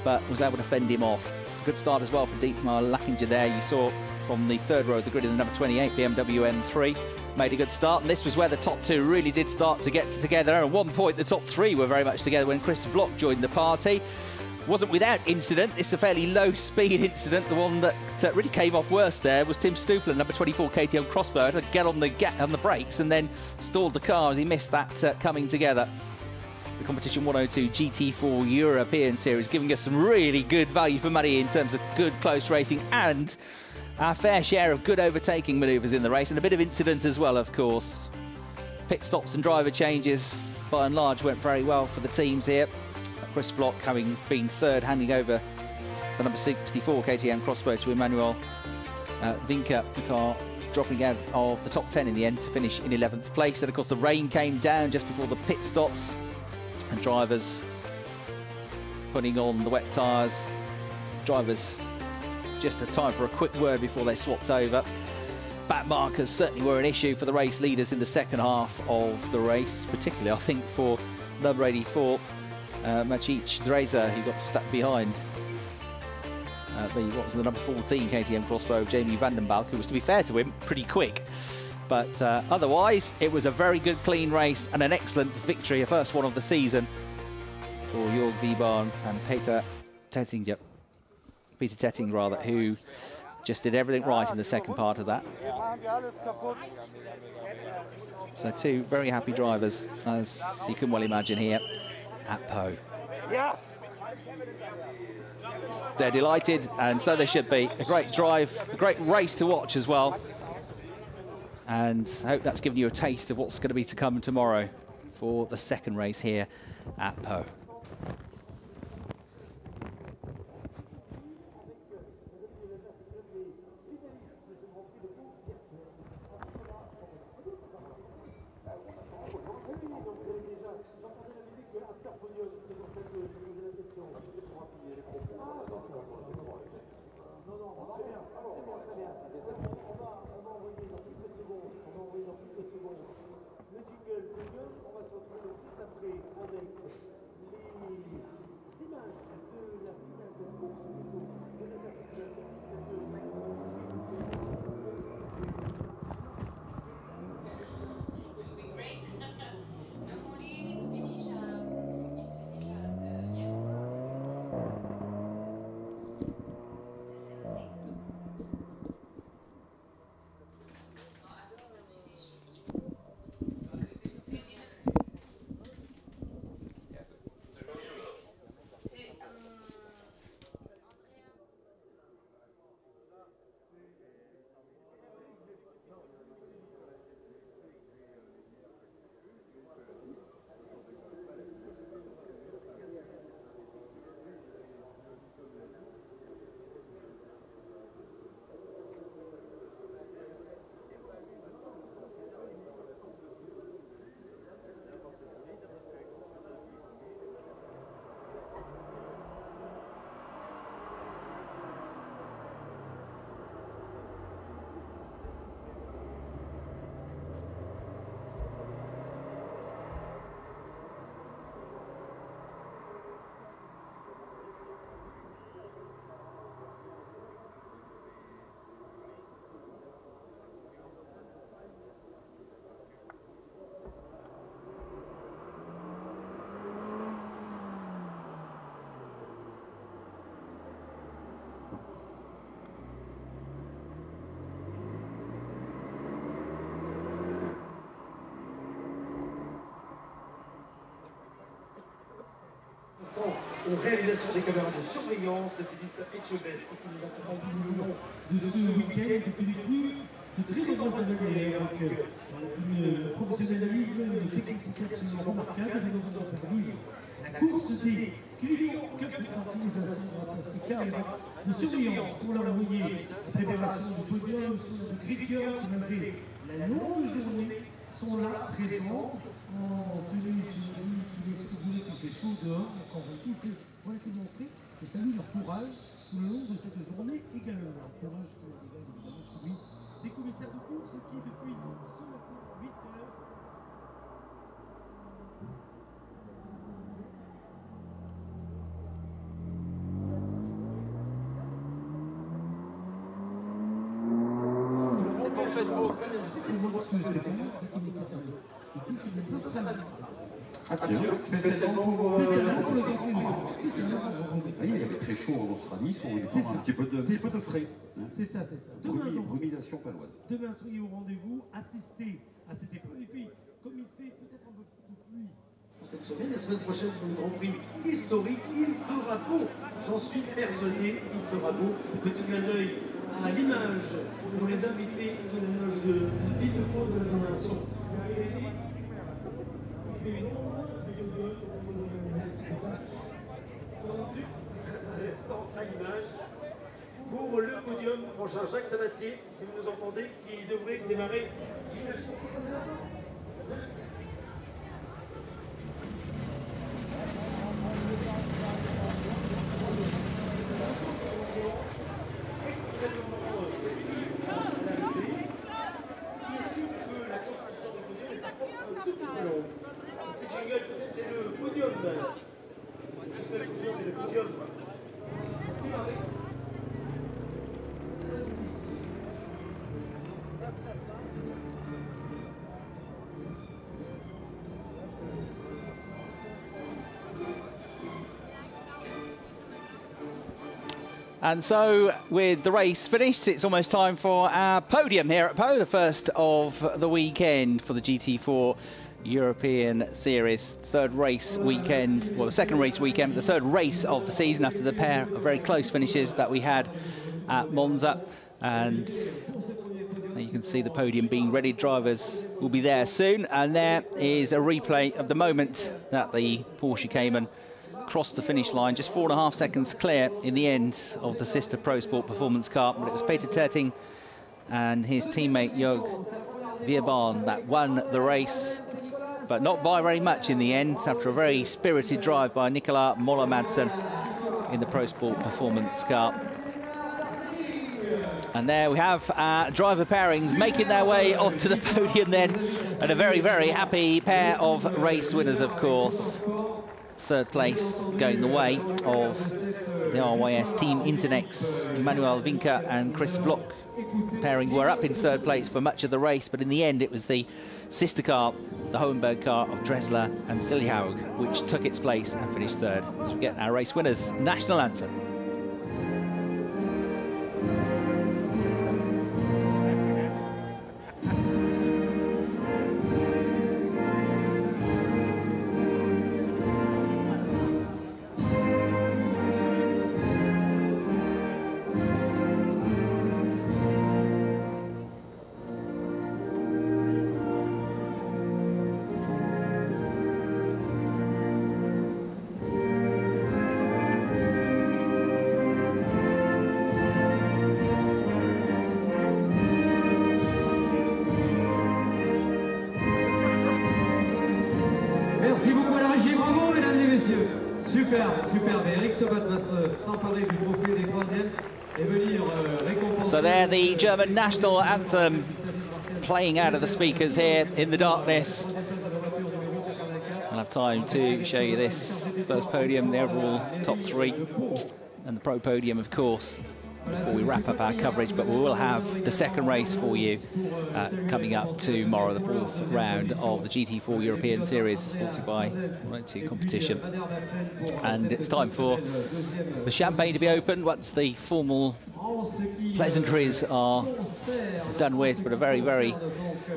but was able to fend him off. Good start as well for Dietmar Lackinger there. You saw from the 3rd row of the grid in the number 28 BMW M3. Made a good start, and this was where the top 2 really did start to get together. And at one point, the top 3 were very much together when Chris Vlok joined the party. Wasn't without incident. It's a fairly low-speed incident. The one that really came off worst there was Tim Stupler, number 24 KTM Crossbow, to get on the brakes and then stalled the car as he missed that coming together. The Competition 102 GT4 European Series giving us some really good value for money in terms of good close racing and our fair share of good overtaking manoeuvres in the race, and a bit of incident as well, of course. Pit stops and driver changes, by and large, went very well for the teams here. Chris Vlok having been 3rd, handing over the number 64 KTM Crossbow to Emmanuel Vinca, the car dropping out of the top 10 in the end to finish in 11th place. Then, of course, the rain came down just before the pit stops, and drivers putting on the wet tyres. Drivers just a time for a quick word before they swapped over. Back markers certainly were an issue for the race leaders in the second half of the race, particularly, I think, for number 84, Maciej Drezer, who got stuck behind what was the number 14 KTM Crossbow, Jamie Vandenbalk, who was, to be fair to him, pretty quick. But otherwise, it was a very good, clean race and an excellent victory, a first one of the season for Jörg Wiebahn and Peter Tetting, who just did everything right in the second part of that. So 2 very happy drivers, as you can well imagine, here at Pau. They're delighted, and so they should be. A great drive, a great race to watch as well. And I hope that's given you a taste of what's going to be to come tomorrow for the second race here at Pau.
aux réalisations des caméras de surveillance de Philippe Etchebest, qui nous accompagne tout le long de ce week-end, qui nous plus de très nombreuses années, avec une professionnalisme, une technicité absolument remarquable, et nous avons fait vivre la course des clients que l'organisation grâce à ces caméras de surveillance pour leur envoyer la préparation du podium, de grippeurs qui, malgré la longue journée, sont là, présents, en tenue souris, qui est souris, qui fait chaud dehors, encore tout fait relativement frais. Je salue leur courage tout le long de cette journée également. Leur courage qui a évidemment celui des commissaires de course qui, depuis ce matin, 8 heures,
Spécialement pour il y avait très chaud en Australie, on un petit peu de frais.
C'est ça, c'est ça.
Brumisation paloise.
Demain, soyez au rendez-vous, assistez à cette épreuve. Et puis, comme il fait peut-être un peu de pluie cette semaine, la semaine prochaine, pour le Grand Prix historique, il fera beau. J'en suis persuadé, il fera beau. Petit clin d'œil à l'image pour les invités de la loge de la ville de Pau de l'agglomération. À l'image pour le podium prochain, Jacques Sabatier, si vous nous entendez, qui devrait démarrer, j'imagine.
And so, with the race finished, it's almost time for our podium here at Pau, the first of the weekend for the GT4 European Series. Third race weekend, well, the second race weekend, but the third race of the season after the pair of very close finishes that we had at Monza. And you can see the podium being ready. Drivers will be there soon. And there is a replay of the moment that the Porsche Cayman crossed the finish line, just 4.5 seconds clear in the end of the sister Pro Sport performance car. But it was Peter Terting and his teammate Jörg Vierbahn that won the race, but not by very much in the end, after a very spirited drive by Nicola Moller-Madsen in the Pro Sport performance car. And there we have driver pairings making their way onto the podium then, and a very, very happy pair of race winners, of course. Third place going the way of the RYS Team Internex, Emmanuel Vinca and Chris Vlok. Pairing were up in third place for much of the race, but in the end it was the sister car, the Hohenberg car of Dressler and Silhaug, which took its place and finished third. As we get our race winners' national anthem.
Merci beaucoup à la régie, bravo mesdames et messieurs. Superbe, superbe. Eric Sobat va s'emparer du trophée des troisièmes et venir récompenser.
So there, the German national anthem playing out of the speakers here in the darkness. I'll have time to show you this first podium, the overall top three, and the pro podium, of course, before we wrap up our coverage. But we will have the second race for you coming up tomorrow, the fourth round of the GT4 European Series, supported by 102 Competition. And it's time for the champagne to be opened once the formal pleasantries are done with, but a very, very,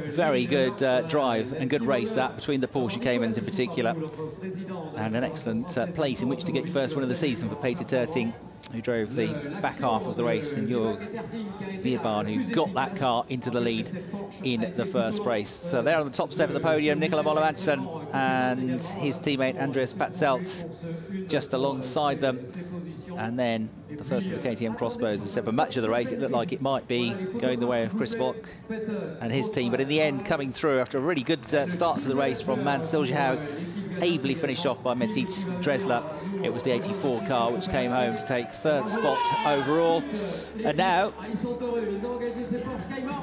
very good drive and good race that between the Porsche Caymans in particular, and an excellent place in which to get your first win of the season for Peter Terting, who drove the back half of the race, and Jörg Vierbahn, who got that car into the lead in the first race. So there on the top step of the podium, Nicola Moller-Madsen and his teammate Andreas Patzelt just alongside them. And then the first of the KTM crossbows, as said, for much of the race, it looked like it might be going the way of Chris Vock and his team. But in the end, coming through after a really good start to the race from Mans Siljehaug, ably finished off by Matthijs Dresler. It was the 84 car which came home to take third spot overall. And now,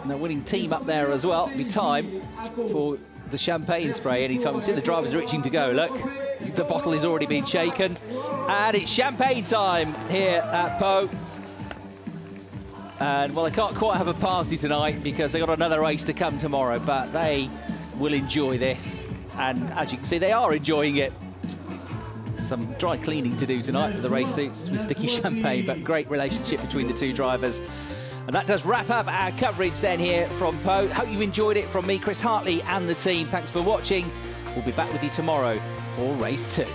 the winning team up there as well. It'll be time for the champagne spray anytime. You can see the drivers are itching to go. Look, the bottle has already been shaken. And it's champagne time here at Pau. And, well, they can't quite have a party tonight because they've got another race to come tomorrow, but they will enjoy this. And as you can see, they are enjoying it. Some dry cleaning to do tonight for the race suits with sticky champagne, but great relationship between the two drivers. And that does wrap up our coverage then here from Pau. Hope you enjoyed it from me, Chris Hartley, and the team. Thanks for watching. We'll be back with you tomorrow for race 2.